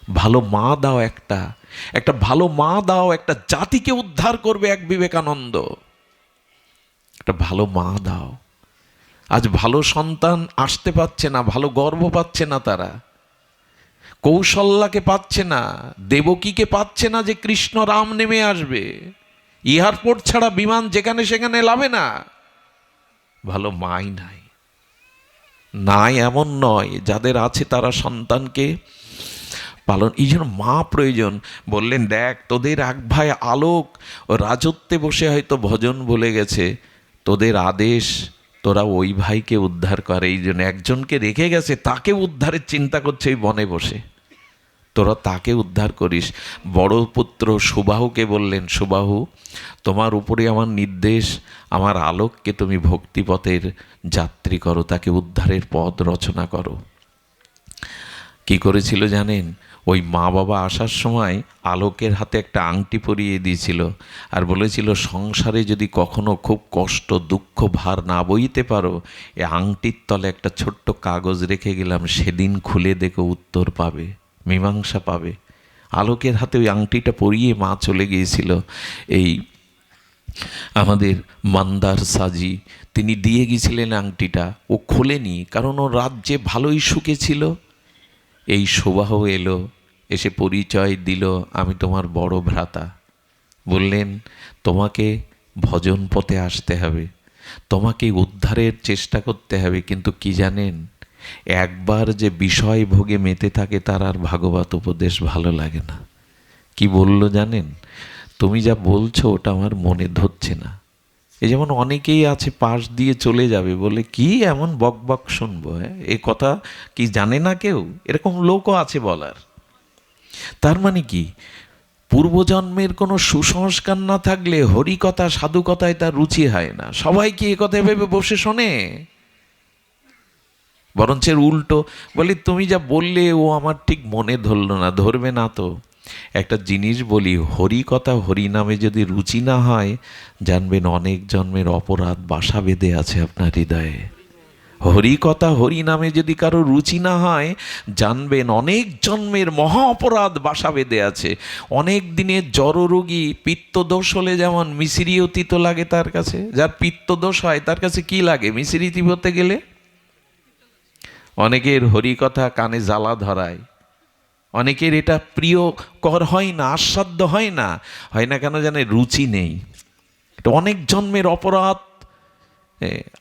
ভালো মা দাও, একটা ভালো মা দাও, একটা জাতিকে উদ্ধার করবে এক বিবেকানন্দ। একটা ভালো মা দাও। আজ ভালো সন্তান আসতে পারছে না, ভালো গর্ব পাচ্ছে না তারা। কৌশল্যাকে পাচ্ছে না, দেবকীকে পাচ্ছে না যে কৃষ্ণ রাম নেমে আসবে। এয়ারপোর্ট ছাড়া বিমান যেখানে সেখানে লাভে না। ভালো মাই নাই। নাই এমন নয়, যাদের আছে তারা সন্তানকে পালন, এই জন্য মা প্রয়োজন। বললেন দেখ তোদের এক ভাই আলোক রাজত্বে বসে হয়তো ভজন ভুলে গেছে, তোদের আদেশ তোরা ওই ভাইকে উদ্ধার করে। এই জন্য একজনকে রেখে গেছে, তাকে উদ্ধারের চিন্তা করছে এই বনে বসে, তোরা তাকে উদ্ধার করিস। বড় পুত্র সুবাহুকে বললেন, সুবাহু তোমার উপরে আমার নির্দেশ, আমার আলোককে তুমি ভক্তিপথের যাত্রী করো, তাকে উদ্ধারের পথ রচনা করো। কি করেছিল জানেন? ওই মা বাবা আসার সময় আলোকের হাতে একটা আংটি পরিয়ে দিয়েছিল, আর বলেছিল সংসারে যদি কখনো খুব কষ্ট দুঃখ ভার না বইতে পারো, এ আংটির তলে একটা ছোট্ট কাগজ রেখে গেলাম, সেদিন খুলে দেখো উত্তর পাবে, মীমাংসা পাবে। আলোকের হাতে ওই আংটিটা পরিয়ে মা চলে গিয়েছিল। এই আমাদের মান্দার সাজি তিনি দিয়ে গিয়েছিলেন আংটিটা, ও খোলেনি, কারণ ও রাজ্যে ভালোই সুখে ছিল। এই সুবাহ এলো, এসে পরিচয় দিল, আমি তোমার বড় ভ্রাতা। বললেন তোমাকে ভজন পথে আসতে হবে, তোমাকে উদ্ধারের চেষ্টা করতে হবে। কিন্তু কি জানেন, একবার যে বিষয় ভোগে মেতে থাকে তার আর ভাগবত উপদেশ ভালো লাগে না। কি বলল জানেন? তুমি যা বলছো ওটা আমার মনে ধরছে না। এই যেমন অনেকেই আছে পাশ দিয়ে চলে যাবে বলে, কি এমন বক বক শুনবো, হ্যাঁ এ কথা কি জানে না কেউ, এরকম লোকও আছে বলার। তার মানে কি, পূর্বজন্মের কোনো সুসংস্কার না থাকলে হরিকথা সাধুকথায় তার রুচি হয় না। সবাই কি এ কথা ভেবে বসে শোনে? বরঞ্চের উল্টো বলি, তুমি যা বললে ও আমার ঠিক মনে ধরল না। ধরবে না তো? একটা জিনিস বলি, হরিকথা হরি নামে যদি রুচি না হয়, জানবেন অনেক জন্মের অপরাধ বাসা বেঁধে আছে আপনার হৃদয়ে। হরিকথা হরি নামে যদি কারো রুচি না হয়, জানবেন অনেক জন্মের মহা অপরাধ বাসা বেঁধে আছে। অনেক দিনের জড়রোগী পিত্তদোষ হলে যেমন মিশিরিও তিতো লাগে তার কাছে, যার পিত্তদোষ হয় তার কাছে কি লাগে মিশিরি তিবোতে গেলে? অনেকের হরিকথা কানে জ্বালা ধরায়, অনেকের এটা প্রিয়কর হয় না, আস্বাদ্য হয় না। হয় না কেন জানে? রুচি নেই। এটা অনেক জন্মের অপরাধ।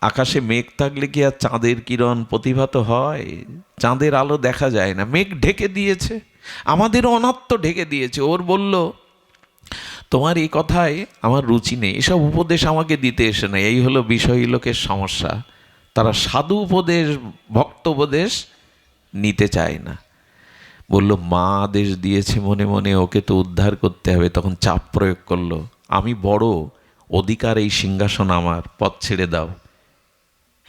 আকাশে মেঘ থাকলে কি আর চাঁদের কিরণ প্রতিভাত হয়? চাঁদের আলো দেখা যায় না, মেঘ ঢেকে দিয়েছে। আমাদেরও অনাত্ম ঢেকে দিয়েছে। ওর বলল, তোমার এই কথায় আমার রুচি নেই, এসব উপদেশ আমাকে দিতে এসে না। এই হলো বিষয়ী লোকের সমস্যা, তারা সাধু উপদেশ ভক্ত উপদেশ নিতে চায় না। বলল, মা আদেশ দিয়েছে মনে মনে ওকে তো উদ্ধার করতে হবে। তখন চাপ প্রয়োগ করলো, আমি বড়, অধিকার এই সিংহাসন আমার, পথ ছেড়ে দাও।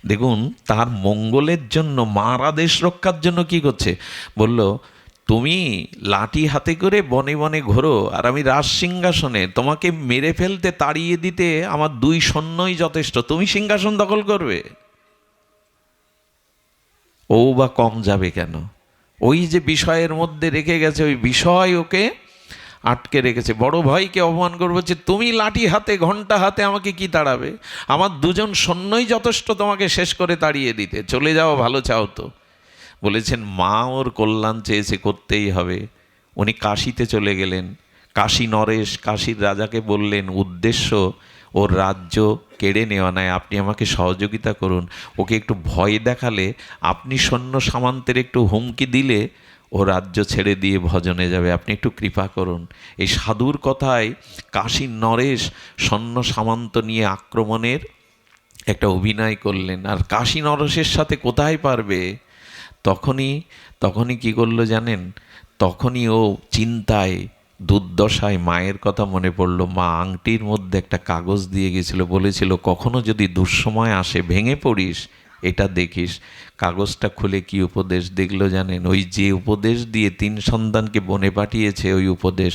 দেখুন, তার মঙ্গলের জন্য, মার আদেশ রক্ষার জন্য কি করছে? বলল, তুমি লাঠি হাতে করে বনে বনে ঘোরো, আর আমি রাজ সিংহাসনে, তোমাকে মেরে ফেলতে তাড়িয়ে দিতে আমার 2 সৈন্যই যথেষ্ট, তুমি সিংহাসন দখল করবে? ও বা কম যাবে কেন? ওই যে বিষয়ের মধ্যে রেখে গেছে, ওই বিষয় ওকে আটকে রেখেছে। বড় ভাইকে অপমান করবো যে, তুমি লাঠি হাতে ঘণ্টা হাতে আমাকে কি তাড়াবে? আমার 2 সৈন্যই যথেষ্ট তোমাকে শেষ করে তাড়িয়ে দিতে। চলে যাও, ভালো চাও তো। বলেছেন মা ওর কল্যাণ চেয়েছে, করতেই হবে। উনি কাশিতে চলে গেলেন। কাশী নরেশ কাশীর রাজাকে বললেন, উদ্দেশ্য ওর রাজ্য কেড়ে নেওয়া নয়, আপনি আমাকে সহযোগিতা করুন। ওকে একটু ভয় দেখালে, আপনি সৈন্য সামন্তের একটু হুমকি দিলে ও রাজ্য ছেড়ে দিয়ে ভজনে যাবে, আপনি একটু কৃপা করুন। এই সাধুর কথায় কাশীর নরেশ সৈন্য সামন্ত নিয়ে আক্রমণের একটা অভিনয় করলেন। আর কাশী নরেশের সাথে কোথায় পারবে? তখনই কি করলো জানেন? তখনই ও চিন্তায় দুর্দশায় মায়ের কথা মনে পড়লো। মা আংটির মধ্যে একটা কাগজ দিয়ে গেছিল, বলেছিল কখনো যদি দুঃসময় আসে, ভেঙে পড়িস, এটা দেখিস। কাগজটা খুলে কি উপদেশ দেখলো জানেন? ওই যে উপদেশ দিয়ে 3 সন্তানকে বনে পাঠিয়েছে, ওই উপদেশ,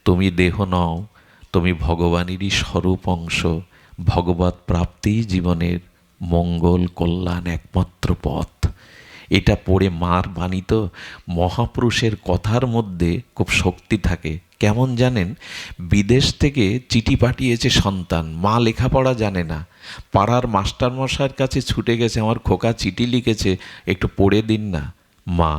তুমি দেহ নও, তুমি ভগবানেরই স্বরূপ অংশ, ভগবৎ প্রাপ্তিই জীবনের মঙ্গল কল্যাণ একমাত্র পথ। এটা পড়ে মার বাণী তো, মহাপুরুষের কথার মধ্যে খুব শক্তি থাকে। কেমন জানেন? বিদেশ থেকে চিঠি পাঠিয়েছে সন্তান, মা লেখাপড়া জানে না, পাড়ার মাস্টারমশাইয়ের কাছে ছুটে গেছে, আমার খোকা চিঠি লিখেছে, একটু পড়ে দিন না। মা,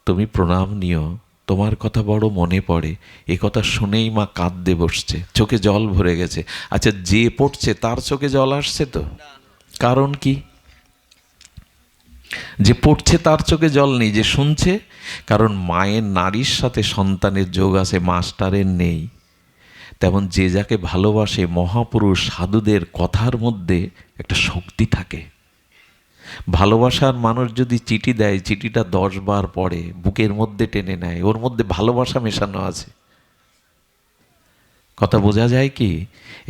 তুমি প্রণাম নিও, তোমার কথা বড় মনে পড়ে। এ কথা শুনেই মা কাঁদতে বসছে, চোখে জল ভরে গেছে। আচ্ছা, যে পড়ছে তার চোখে জল আসছে তো? কারণ কি? যে পড়ছে তার চোখে জল নেই, যে শুনছে। কারণ মায়ের নারীর সাথে সন্তানের যোগ আছে, মাস্টারের নেই। তেমন যে যাকে ভালোবাসে, মহাপুরুষ সাধুদের কথার মধ্যে একটা শক্তি থাকে। ভালোবাসার মানুষ যদি চিঠি দেয়, চিঠিটা 10 বার পড়ে, বুকের মধ্যে টেনে নেয়, ওর মধ্যে ভালোবাসা মেশানো আছে। কথা বোঝা যায় কি?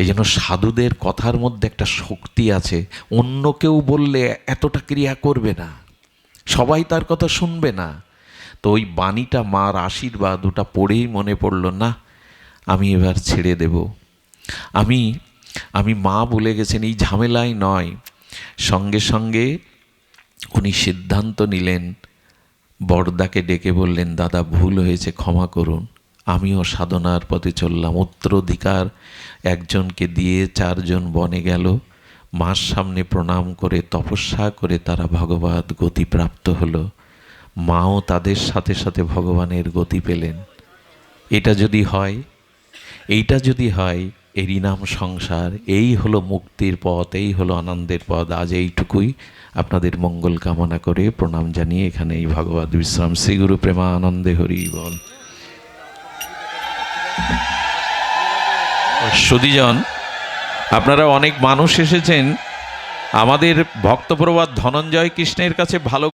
এই জন্য সাধুদের কথার মধ্যে একটা শক্তি আছে। অন্য কেউ বললে এতটা ক্রিয়া করবে না, সবাই তার কথা শুনবে না। তো ওই বাণীটা, মার আশীর্বাদ, ওটা পড়েই মনে পড়ল, না আমি এবার ছেড়ে দেব। আমি মা বলে গেছেন, এই ঝামেলায় নয়। সঙ্গে সঙ্গে উনি সিদ্ধান্ত নিলেন, বড়দাকে ডেকে বললেন, দাদা ভুল হয়েছে, ক্ষমা করুন। আমিও সাধনার পথে চললাম। উত্তরাধিকার একজনকে দিয়ে 4 জন বনে গেল, মার সামনে প্রণাম করে তপস্যা করে তারা ভগবৎ গতি প্রাপ্ত হলো। মাও তাদের সাথে সাথে ভগবানের গতি পেলেন। এটা যদি হয়, এইটা যদি হয়, এরই নাম সংসার। এই হলো মুক্তির পথ, এই হলো আনন্দের পথ। আজ এইটুকুই, আপনাদের মঙ্গল কামনা করে প্রণাম জানিয়ে এখানে এই ভগবৎ বিশ্রাম। শ্রী গুরু প্রেমানন্দে হরি বল। সুধীজন, আপনারা অনেক মানুষ এসেছেন আমাদের ভক্তপ্রবাদ ধনঞ্জয় কৃষ্ণের কাছে ভালো